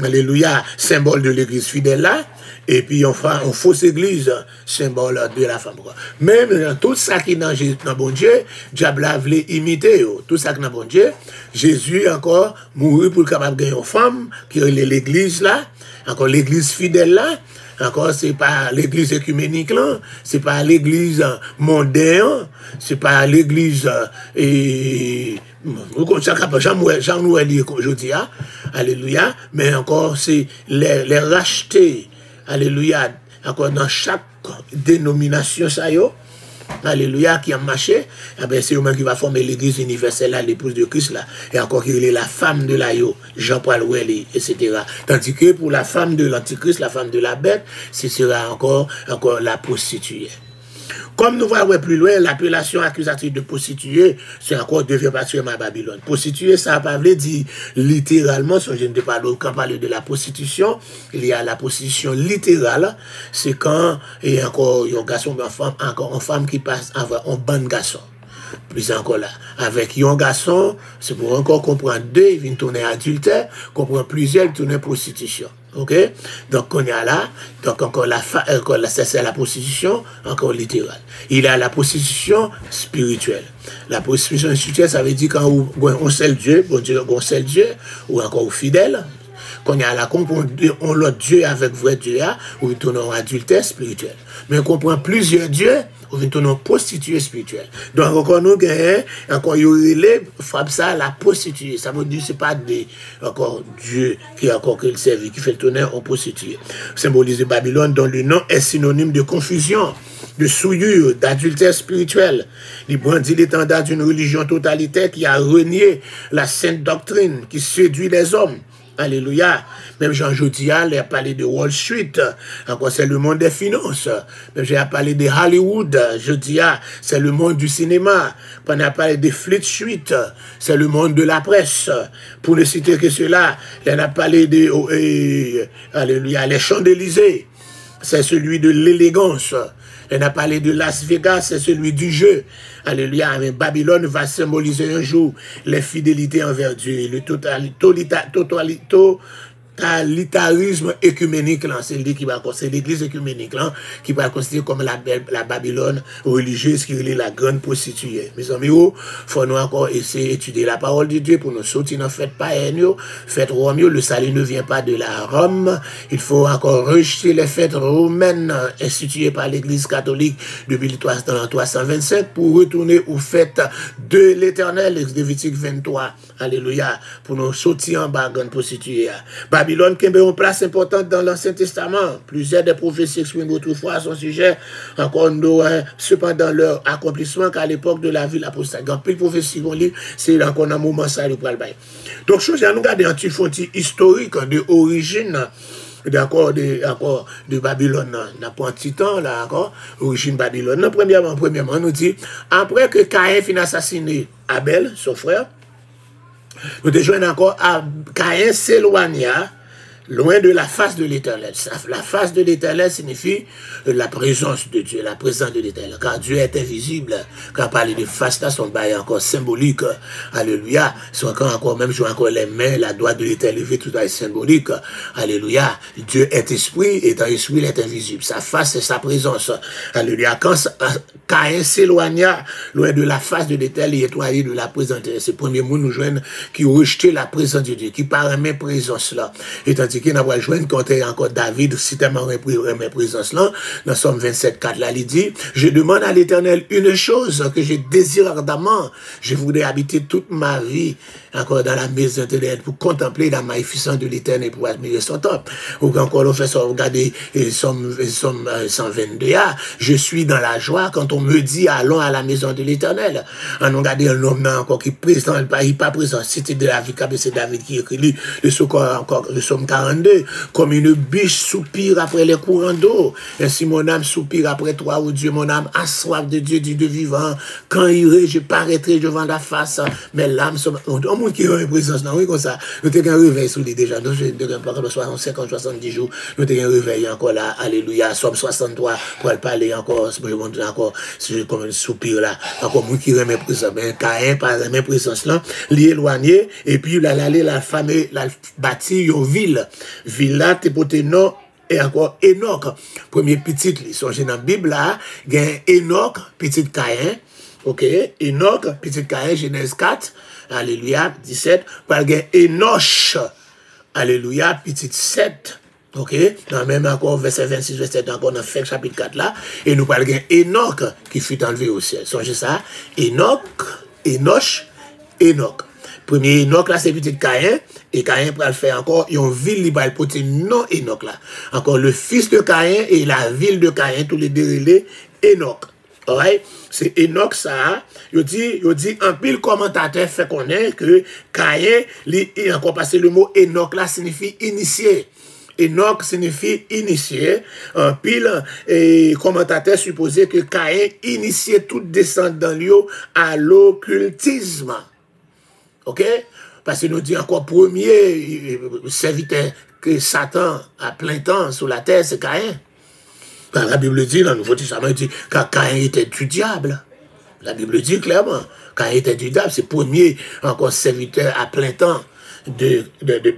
Alléluia, symbole de l'église fidèle là. Et puis, on fait une fausse église, symbole de la femme. Même tout ça qui est dans bon Dieu, diable a voulu imiter. Tout ça qui est dans bon Dieu, Jésus encore mouru pour capable de gagner une femme qui est l'église là. Encore l'église fidèle là. Encore, c'est pas l'église écuménique là. C'est pas l'église mondaine. C'est pas l'église alléluia, mais encore c'est les rachetés, alléluia, encore dans chaque dénomination ça yo, alléluia, qui a marché, c'est eux-mêmes qui va former l'église universelle là, l'épouse de Christ là, et encore qui est la femme de la yo, Jean-Paul Welly, etc. Tandis que pour la femme de l'antichrist, la femme de la bête, ce sera encore la prostituée. Comme nous voyons plus loin, l'appellation accusative de prostituée, c'est encore devient particulièrement à Babylone. Prostituée, ça n'a pas voulu dire littéralement, si je ne sais pas quand parler de la prostitution, il y a la prostitution littérale, c'est quand il y a encore un garçon, encore une femme qui passe avoir un bon garçon. Plus encore là, avec un garçon, c'est pour encore comprendre deux, il vient tourner adultère, comprendre plusieurs, il tourne prostitution. Ok? Donc, on y a là, donc encore c'est la prostitution, encore littérale. Il y a la prostitution spirituelle. La prostitution spirituelle, ça veut dire quand on sait Dieu, bon Dieu, on sait Dieu, ou encore fidèle, qu'on y a la on l'autre Dieu avec vrai Dieu, ou on tourne en adultère spirituel. Mais on comprend plusieurs dieux, ou on tourne en prostituée spirituelle. Donc, encore nous, encore, il y a ça, la prostituée. Ça veut dire que ce n'est pas encore Dieu qui a encore qu'il servi, qui fait le tourner en prostituée. Symbolise Babylone, dont le nom est synonyme de confusion, de souillure, d'adultère spirituel. Il brandit l'étendard d'une religion totalitaire qui a renié la sainte doctrine, qui séduit les hommes. Alléluia. Même Jean Jodia, il a parlé de Wall Street. Encore, c'est le monde des finances. Même j'ai parlé de Hollywood. Jodia, c'est le monde du cinéma. On a parlé de Fleet Street. C'est le monde de la presse. Pour ne citer que cela, il a parlé de, alléluia, les Champs-Élysées. C'est celui de l'élégance. On a parlé de Las Vegas, c'est celui du jeu. Alléluia. Mais Babylone va symboliser un jour les fidélités envers Dieu, le totalitarisme écuménique là, c'est lui qui va c'est l'église écuménique là qui va considérer comme la Babylone religieuse qui est la grande prostituée. Mes amis, faut nous encore essayer d'étudier la parole de Dieu pour nous sortir dans faites païennes, faites Rome, le salut ne vient pas de la Rome, il faut encore rejeter les fêtes romaines instituées par l'église catholique depuis 325 pour retourner aux fêtes de l'Éternel, Lévitique 23. Alléluia, pour nous sortir en bas grande prostituée. Babylone qui a une place importante dans l'Ancien Testament. Plusieurs des prophéties expriment autrefois à son sujet, encore cependant leur accomplissement qu'à l'époque de la ville apostate. Donc, plus de prophéties vont lire, c'est encore un moment ça, le poil bail. Donc, chose à nous garder un petit fond historique de origine, d'accord, de Babylone, n'a pas un petit temps, là, encore, origine Babylone. Premièrement, nous dit, après que Caïn finit assassiné Abel, son frère, nous devons encore à Caïn s'éloigna loin de la face de l'Éternel. La face de l'Éternel signifie la présence de Dieu, la présence de l'Éternel. Car Dieu est invisible. Quand on parle de face, là, son bail encore symbolique. Alléluia. Son encore même jouer encore les mains, la droite de l'Éternel, tout est symbolique. Alléluia. Dieu est esprit et dans l'esprit, il est invisible. Sa face, c'est sa présence. Alléluia. Quand Caïn s'éloigna loin de la face de l'Éternel, il est étoilé de la présence de Dieu. C'est le premier mot nous joignent qui rejetait la présence de Dieu, qui par même présence là. Et tandis qu'il n'a pas joint quand il y a encore David, si tellement mes présence là, dans Somme 27, 4, là, il dit, je demande à l'Éternel une chose que je désire ardemment. Je voudrais habiter toute ma vie encore dans la maison de l'Éternel pour contempler la magnificence de l'Éternel pour admirer son temple. Ou encore, on fait ça, regardez, Somme 122, je suis dans la joie quand on me dit, allons à la maison de l'Éternel. On regarde un homme encore qui présente le pays, pas présent. C'était de la vie, c'est David qui écrit le Somme 42, comme une biche soupire après les courants d'eau. Ainsi mon âme soupire après toi, ô Dieu, mon âme a soif de Dieu, du Dieu vivant. Quand irai, je paraîtrai devant la face, mes larmes sont... On monde qui a une présence, non, oui, comme ça. Nous avons un réveil sur lui déjà. Nous avons 50, 70 jours. Nous avons un réveil encore là. Alléluia. Somme 63, pour le parler encore, je montre encore, comme un soupir là. Encore monde qui a une présence. Ben, Caïn, par la même présence là, l'éloigné, et puis là, la femme, la bâti une ville. Ville là, t'es pour tes noms, et encore Enoch. Premier petit, ils sont dans la Bible là, il y a Enoch, petit Caïn. Ok, Enoch, petit Caïn, Genèse 4, alléluia, 17, par il y a Enoch, alléluia, petit 7. Ok, dans même encore verset 26, verset 7, encore dans Fait chapitre 4 là, et nous parlons Enoch qui fut enlevé au ciel. Songez ça, Enoch. Premier Enoch là, c'est petit Caïn, et Caïn va le faire encore, une ville libérale pour non Enoch là. Encore le fils de Caïn et la ville de Caïn, tous les deux relais, Enoch. Alright? C'est Enoch ça, il dit, un pile commentateur fait connaître que Caïn, il a encore passé le mot Enoch là, signifie initié. Enoch signifie initié. Un pile et commentateur supposait que Caïn initiait toute descendant à l'occultisme. Ok? Parce que nous dit encore premier serviteur que Satan a plein temps sur la terre, c'est Caïn. Quand la Bible dit, dans le Nouveau Testament, dit que Caïn était du diable. La Bible dit clairement, Caïn était du diable, c'est premier encore serviteur à plein temps de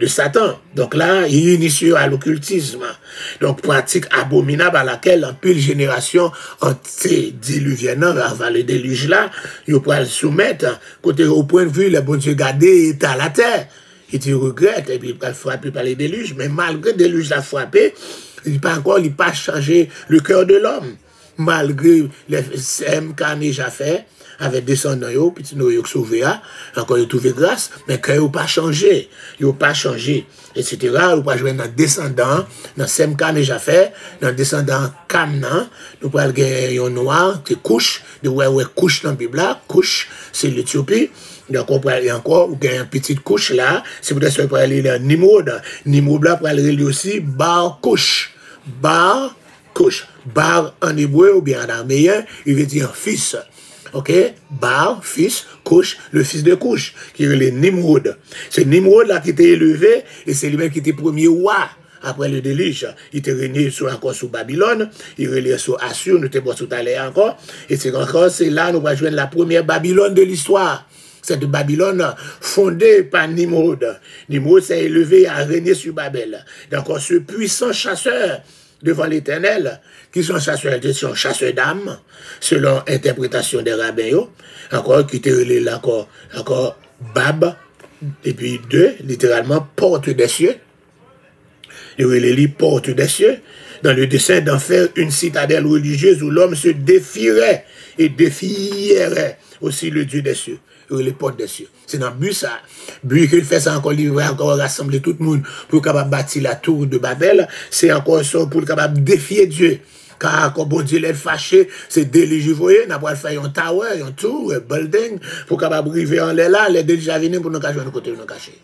Satan. Donc là, il initie à l'occultisme. Donc, pratique abominable à laquelle en pile génération antédiluvienne, avant le déluge là, il peut le soumettre, côté au point de vue, le bon Dieu gardé est à la terre. Il te regrette, et puis il va frapper par les déluges, mais malgré le déluge l'a frappé, il n'a pas changé le cœur de l'homme. Malgré les SMK déjà fait, avec descendants, puis nous avons sauvé, encore ils trouvé grâce, mais que ils pas changé, ils n'ont pas changé, etc. Ils pas jouer dans descendants, dans SMK déjà fait, dans descendants Camnan, nous parlons de noir, qui couche, de couche dans la Bible, couche, c'est l'Éthiopie. Donc, on peut aller encore, ou une petite couche là, c'est peut-être qu'on peut aller dans Nimrod. Nimrod là, pour aller aussi, bar couche. Bar couche. Bar en hébreu, ou bien en araméen, il veut dire fils. Ok? Bar, fils, couche, le fils de couche, qui est le Nimrod. C'est Nimrod là qui était élevé, et c'est lui-même qui était premier roi. Après le déluge, il était régné encore sous Babylone, il relève sur Assur, nous t'es bon tout à l'heure encore, et c'est encore, c'est là, nous allons joindre la première Babylone de l'histoire. Cette Babylone fondée par Nimrod. Nimrod s'est élevé à régner sur Babel. Donc, ce puissant chasseur devant l'Éternel, qui sont chasseurs d'âmes, selon l'interprétation des rabbins, encore, qui était là, encore Bab, et puis 2, littéralement, porte des cieux. Il relie porte des cieux, dans le dessein d'en faire une citadelle religieuse où l'homme se défierait et défierait aussi le Dieu des cieux, les portes des cieux. C'est dans le but ça. But qu'il fait ça encore, il va encore rassembler tout le monde pour capable bâtir la tour de Babel. C'est encore ça pour capable défier Dieu. Car quand bon Dieu l'est fâché, c'est délige, vous voyez, n'a pas fait un tower, un tour, un building, pour capable arriver en l'air là, les déjà venus pour nous cacher de côté, nous cacher.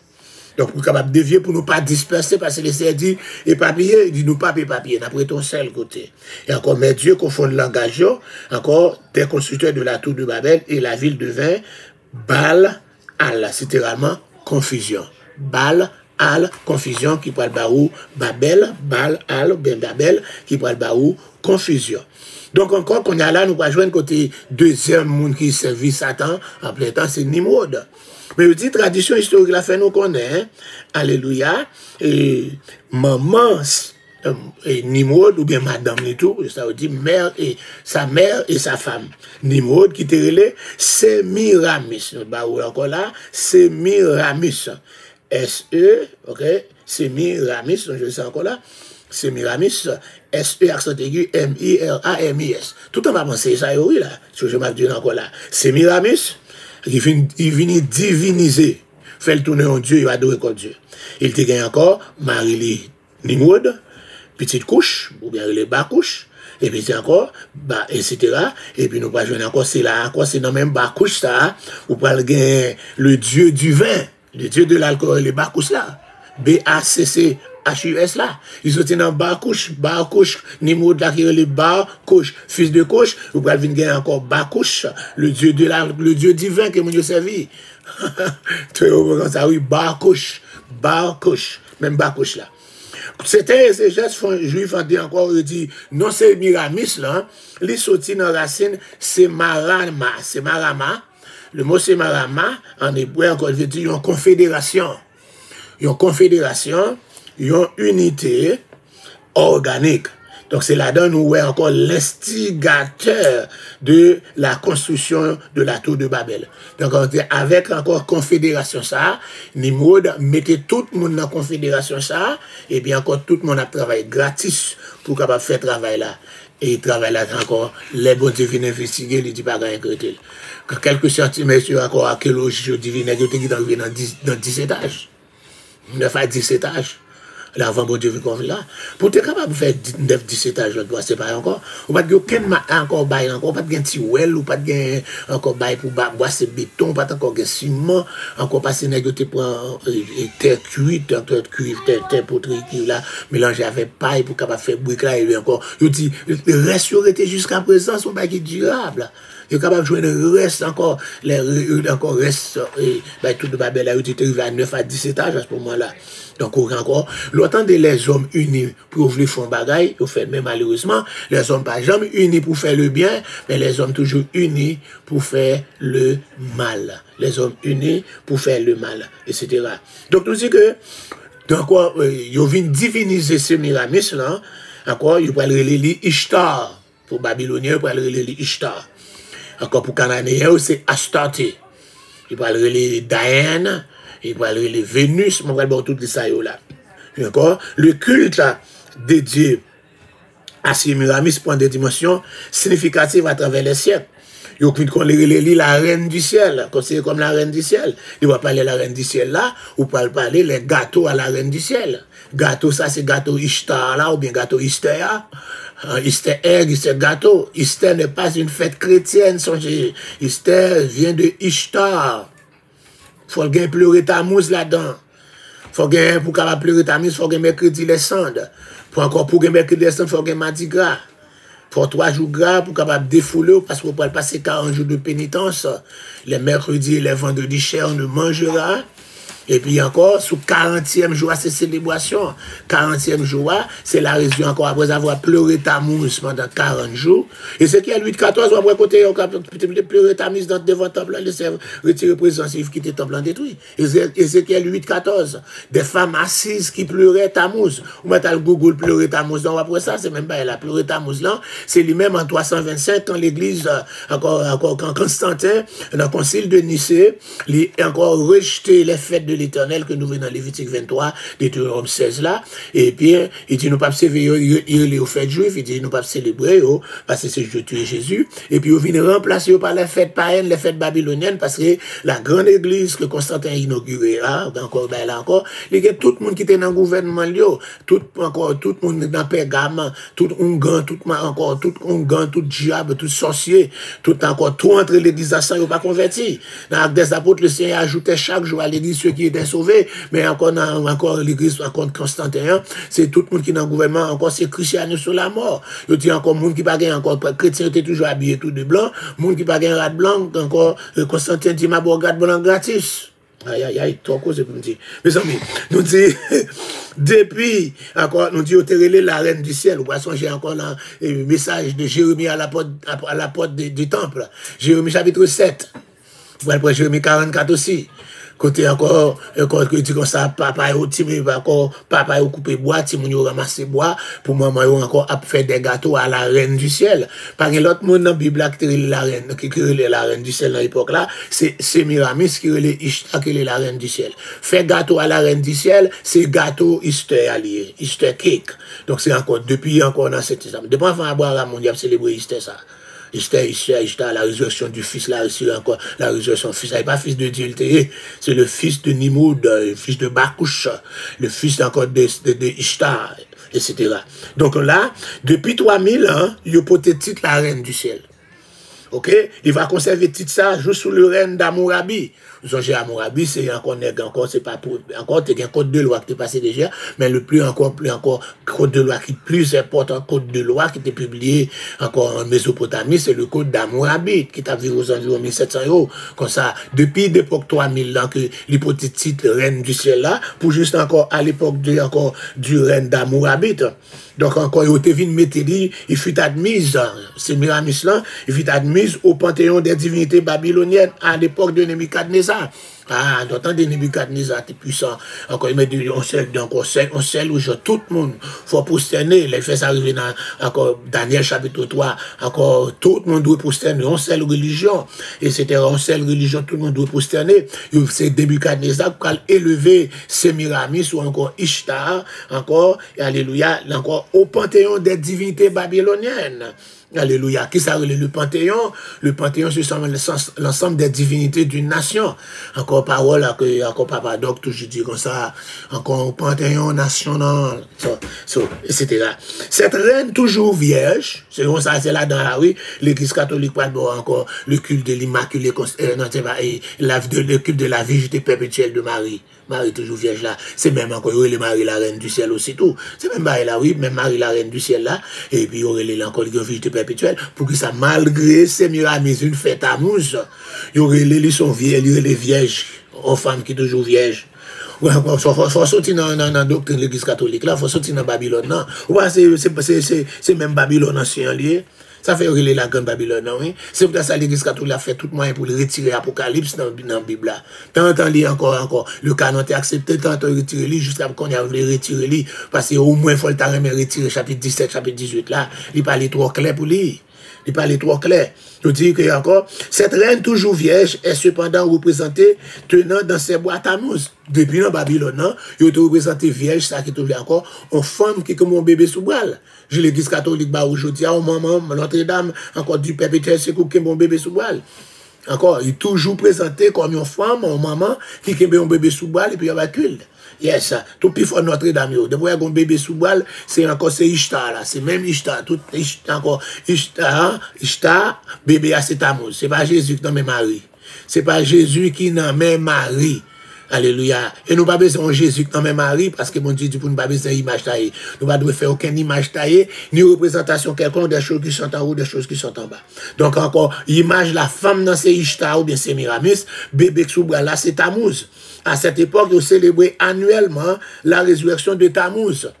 Donc, pour capable dévier, pour nous pas disperser, parce que les Seigneur dit, éparpiller, il dit, nous pas éparpiller, d'après ton seul côté. Et encore, mais Dieu confond le langage, encore, des constructeurs de la tour de Babel, et la ville devint Baal, Al, c'est littéralement confusion. Baal, Al, confusion, qui parle Baou, Babel, Baal, Al, bien Babel, qui parle Baou, confusion. Donc encore, qu'on a là, nous pas joindre côté deuxième monde qui servit Satan, en plein temps, c'est Nimrod. Mais je dis, tradition historique, la fait nous connaît, hein? Alléluia, et maman, et Nimrod, ou bien madame et tout, ça veut dire mère et sa femme. Nimrod, qui était relé, Sémiramis, nous encore là, Sémiramis, S-E, ok, Sémiramis, je sais encore là, Sémiramis, S-E, accent aigu, M-I-R-A-M-I-S. Tout le monde va penser ça, oui, là, ce que je m'ai dit encore là. Sémiramis, il vient diviniser, fait le tourner en Dieu, il va adorer comme Dieu. Il te gagne encore, Marie Nimrod, petite couche, ou bien les bas couches, et puis c'est encore, bah, etc. Et puis nous pas jouer encore, c'est là, encore, c'est dans même bas couche, ça, ou pas gagner le Dieu du vin, le Dieu de l'alcool, les bas couches là, B-A-C-C-H-U-S là. Ils sont dans bas couche, Nimrod là qui est le bas couche, fils de couche, ou pas gagner encore bas couche, le Dieu divin que mon Dieu servi. Tu vois, comme ça, oui, bas couche, même bas couche là. C'était ces gestes juifs ont dit encore, ils disent, non c'est Miramis là, les sortis dans la racine, c'est Marama. Le mot c'est Marama, en hébreu encore, il veut dire une confédération. Une confédération, une unité organique. Donc c'est là-dedans où est encore l'instigateur de la construction de la tour de Babel. Donc avec encore confédération ça, Nimrod mettait tout le monde dans la confédération ça, et bien encore tout le monde a travaillé gratis pour capable faire travail là. Et il travaille là encore, les bons divines investiguer, il dit pas rien que tel. Quelques centimètres sur encore archéologie divine, il est dans 10 étages. 9 à 10 étages. Là, avant bon Dieu, qu'on là. Pour être capable de faire 9-10 étages, c'est pas encore. Ou pas de aucun encore bail, encore pas de petit well, ou pas de encore bail pour boire ce béton, pas encore de ciment, encore passer négocier pour terre cuite, terre poterie qui là, mélanger avec paille pour capable faire brique là, et encore. Je dis, le reste était jusqu'à présent, son bail qui est durable. Il est capable de jouer le reste encore, encore reste, tout de Babel, là, il est arrivé à 9 à 10 étages à ce moment-là. Donc, encore, l'autant de les hommes unis pour ouvrir fond bagaille, au fait, mais malheureusement, les hommes pas jamais unis pour faire le bien, mais les hommes toujours unis pour faire le mal. Les hommes unis pour faire le mal, etc. Donc, nous dit que, donc, ils viennent diviniser ce Miramis, là, encore, ils vont aller les Ishtar. Pour Babyloniens, ils vont aller les Ishtar. Encore pour Cananéens, c'est Astarté. Ils vont aller les Diane. Il va aller les Vénus, on va voir toutes les saillots là. Encore, le culte dédié à ces Miramis prend des dimensions significatives à travers les siècles. Il y a la reine du ciel, considérée comme la reine du ciel. Il va parler de la reine du ciel là, ou pas parler les gâteaux à la reine du ciel. Gâteau, ça c'est gâteau Ishtar là, ou bien gâteau Easter. Easter egg, Easter gâteau. Easter n'est pas une fête chrétienne, songez. Easter vient de Ishtar. Faut gagner pleurer ta mousse là-dedans. Faut gagner pour capable pleurer ta mousse, faut gagner mercredi les cendres. Pour gagner mercredi les cendres, faut gagner mardi gras. Faut 3 jours gras pour capable défouler parce qu'on peut passer 40 jours de pénitence. Les mercredis et les vendredis chers, on ne mangera. Et puis encore, sous 40e jour, c'est célébration. 40e jour, c'est la résurrection encore après avoir pleuré Tammuz pendant 40 jours. Et ce qui est 8-14, après côté, on a pleuré Tammuz devant le temple, laissez retirer présence, qui était temple en détruit. Et ce qui est 8-14, des femmes assises qui pleuraient Tammuz. Ou maintenant, le Google pleurer Tammuz. Donc après ça, c'est même pas elle a pleuré Tammuz là. C'est lui-même en 325, quand l'église, encore quand Constantin, dans le concile de Nicée, il a encore rejeté les fêtes de l'Éternel que nous voyons dans Lévitique 23, Deutéronome 16 là, et puis il dit nous pas célébrer, il est aux fêtes juives, il dit nous pas célébrer, parce que c'est je tuer Jésus, et puis il vient remplacer par les fêtes païennes, les fêtes babyloniennes, parce que la grande église que Constantin a inaugurée là, encore, ben là encore, il y a tout le monde qui était dans le gouvernement, tout le monde dans Pergame, tout Ungan, tout diable, tout sorcier, tout entre l'église à ça, il pas converti. Dans l'acte des apôtres, le Seigneur ajoutait chaque jour à l'église ceux qui étaient sauvés, mais encore l'église, encore Constantin, c'est tout le monde qui est dans le gouvernement, encore c'est christianisme sur la mort. Il y a encore monde qui pas gagne, encore chrétien était toujours habillé tout de blanc, monde qui pas gagne rat blanc, encore Constantin dit ma bourgade blanc gratis. Aïe, trop cause pour me dire. Mes amis, nous dit, depuis, encore, nous dit, au la reine du ciel, ou pas songer encore dans le message de Jérémie à la porte du temple. Jérémie chapitre 7. Vous allez Jérémie 44 aussi. Côté encore, que dit comme ça, papa est timé, papa est coupé bois, Timoun yo ramassé bois, pour maman yo encore a fait des gâteaux à la reine du ciel. Par l'autre monde dans la Bible qui est la reine du ciel dans l'époque là, c'est Miramis qui est Ishtar qui est la reine du ciel. Fait gâteau à la reine du ciel, c'est gâteau Easter allié, Easter cake. Donc c'est encore, depuis encore dans cette exemple. Depuis avant à boire à mon diable célébrer Easter ça. Ishtar, la résurrection du fils, la résurrection du fils, n'est pas fils de Dieu, c'est le fils de Nimrod, le fils de Bakouche, le fils encore de Ishtar, etc. Donc là, depuis 3000 ans, il y a peut-être titre la reine du ciel. Ok? Il va conserver titre ça juste sous le règne d'Amourabi. Vous songez Amourabi, c'est encore, c'est pas pour, encore, t'es un code de loi qui est passé déjà, mais le plus encore, code de loi qui est plus important, code de loi qui était publié encore en Mésopotamie, c'est le code d'Amourabi, qui t'a vu aux environs 1700 €. Comme ça, depuis l'époque 3000 ans que l'hypothétique reine du ciel là, pour juste encore à l'époque du règne d'Amourabi. Donc encore, il était venu mettre, il fut admise, c'est Miramis là, il fut admise au panthéon des divinités babyloniennes à l'époque de Nebuchadnezzar. Ah, d'autant de Nebuchadnezzar, t'es puissant. Encore, il met on sait où tout le monde faut prosterner. Les faits arrivent dans encore Daniel chapitre 3. Encore, tout le monde doit prosterner. On sait la religion. Etc. On sait la religion, tout le monde doit prosterner. C'est Nebuchadnezzar qui a élevé Sémiramis ou encore Ishtar. Encore, et alléluia, encore au panthéon des divinités babyloniennes. Alléluia. Qui ça le Panthéon? Le Panthéon, c'est l'ensemble des divinités d'une nation. Encore parole, encore Papa Doc, toujours dit comme ça. Encore Panthéon national, etc. Cette reine toujours vierge, c'est comme ça, c'est là dans la rue, l'église catholique, encore le culte de l'Immaculée, le culte de la Vierge perpétuelle de Marie. Marie toujours vierge là. C'est même encore, il y aurait Marie la reine du ciel aussi tout. C'est même Marie là, oui, même Marie la reine du ciel là. Et puis il y aurait encore les Vierge perpétuelle. Pour que ça, malgré ces Miramis, une fête à mousse, il y aurait les sont vierges, il y aurait les vierges, aux femmes qui sont toujours vierges. Il faut sortir dans la doctrine de l'église catholique là, il faut sortir dans Babylone. Non. C'est même Babylone ancien lié. Ça fait relayer la grande Babylone, oui. C'est pour ça que l'église catholique a fait tout moyen pour retirer l'Apocalypse dans la Bible là. Tant encore, le canon est accepté, tant retirer lui, jusqu'à qu'on y a voulu retirer lui, parce qu'au moins, il faut le temps de retirer chapitre 17, chapitre 18 là. Il parlait trop clair pour lui. Il parlait trop clair. Je dis que encore, cette reine toujours vierge est cependant représentée tenant dans ses boîtes à mousse. Depuis dans Babylone, non, il est représenté vierge, ça qui toujours encore, en femme qui est comme un bébé sous boile. Je l'église catholique, aujourd'hui, à maman, Notre-Dame, encore du perpétuel secours qui est mon bébé sous boile. Encore, il est toujours présenté comme une femme, une maman, qui est un bébé sous boile et puis il y a culte. Yes, tout plus fort Notre-Dame. De voir un bébé sous boile, c'est encore c'est Ishtar là, c'est même Ishtar, tout encore Ishtar, bébé à cet amour. C'est pas Jésus qui n'a même Marie. C'est pas Jésus qui n'a même Marie. Alléluia. Et nous pas besoin de Jésus quand même Marie, parce que mon Dieu dit pour nous pas besoin d'image taillée. Nous pas devons faire aucune image taillée, ni représentation quelconque des choses qui sont en haut, des choses qui sont en bas. Donc encore, image la femme dans c'est Ishtar ou bien c'est Miramis, bébé sous bras là, c'est Tammuz. À cette époque, ils célébraient annuellement la résurrection de Tammuz.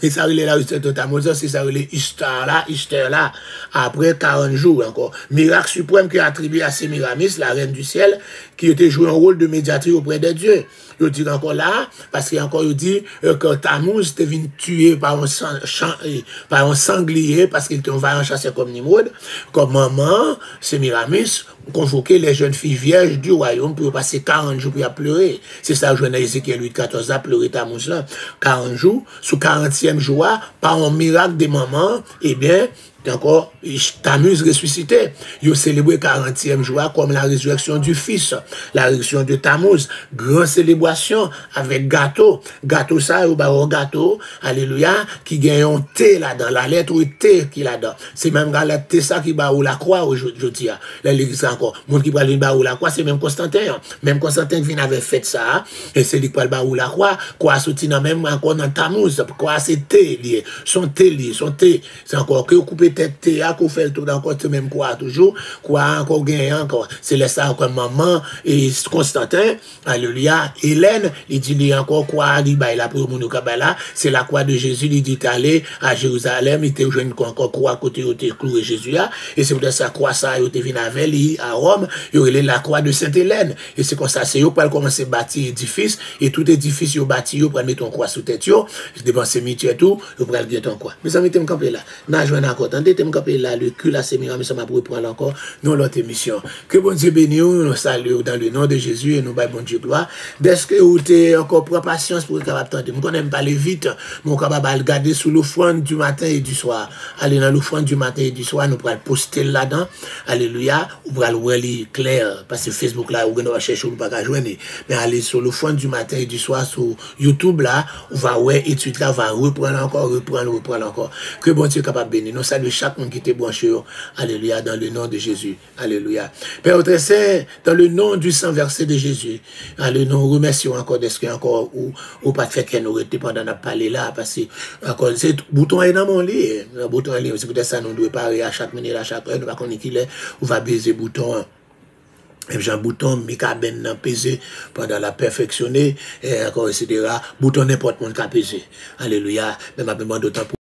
Et ça relève la résurrection de Tammuz, c'est ça relève Ishtar là, après 40 jours encore. Miracle suprême qui est attribué à Sémiramis, la reine du ciel, qui était joué un rôle de médiatrice auprès de Dieu. Il dit encore là, parce qu'il encore il dit que Tammuz était venu tuer par un sanglier, parce qu'il était un vaillant chasseur comme Nimrod, comme maman, Sémiramis, convoquer les jeunes filles vierges du royaume pour passer 40 jours pour pleurer. C'est ça, je venais Ézéchiel 8:14 à pleurer Tammuz là. 40 jours, sous 40e jour, par un miracle des mamans, eh bien, encore, Tammuz ressuscité. Ils ont célébré 40e jour comme la résurrection du fils, la résurrection de Tammuz. Grande célébration avec gâteau. Gâteau ça, ou un gâteau, alléluia, qui gagne un T là-dedans, la lettre T qui là-dedans. C'est même la lettre T ça qui bat ou la croix aujourd'hui. L'église encore. Monde qui parle de bat ou la croix, c'est même Constantin. Même Constantin qui avait fait ça, et c'est lui qui parle ou la croix, quoi sorti dans même encore dans Tammuz. Quoi c'est T lié. Son T lié, son T. C'est encore que couper tête à qu'on fait le tour d'encore même quoi toujours quoi encore gagner encore c'est laissé encore maman et Constantin alléluia Hélène il dit encore quoi il bail la pour mon kabala c'est la croix de Jésus il dit aller à Jérusalem il était jeune encore croix côté où était cloué Jésus là et c'est pour ça croix ça il était venu avec lui à Rome il y la croix de Sainte Hélène et c'est comme ça c'est eux pour commencer bâtir édifice et tout édifice yo bâti yo pour mettre ton croix sous tête yo dépenser mitière tout yo pour aller ton croix mes amis t'aime camper là n'a joindre encore t'aime camper là le cul là c'est mieux mais ça m'a pour prendre encore non l'autre émission que bon Dieu bénisse nous saluons dans le nom de Jésus et nous baillons bon Dieu gloire dès que vous êtes encore prendre patience pour capable attendre moi connais parler vite mon capable regarder sous l'offrande du matin et du soir aller dans l'offrande du matin et du soir nous pourrons poster là-dedans alléluia ou pourrons voir clair parce que Facebook là on va chercher ou pas joindre mais aller sur l'offrande du matin et du soir sur YouTube là on va ouais étude là va reprendre encore que bon Dieu capable bénir nous saluons chaque monde qui était branché alléluia dans le nom de Jésus alléluia Père très saint dans le nom du sang versé de Jésus alléluia nous remercions encore d'être encore ou pas fait qu'elle nous était pendant à parler là parce que encore c'est bouton est dans mon lit le bouton est c'est peut-être ça nous doit parler à chaque minute à chaque heure nous pas connaître qu'il est on va baiser bouton et Jean bouton Mika ben nan pesé pendant la perfectionner et encore etc bouton n'importe monde qui a pesé alléluia même d'autant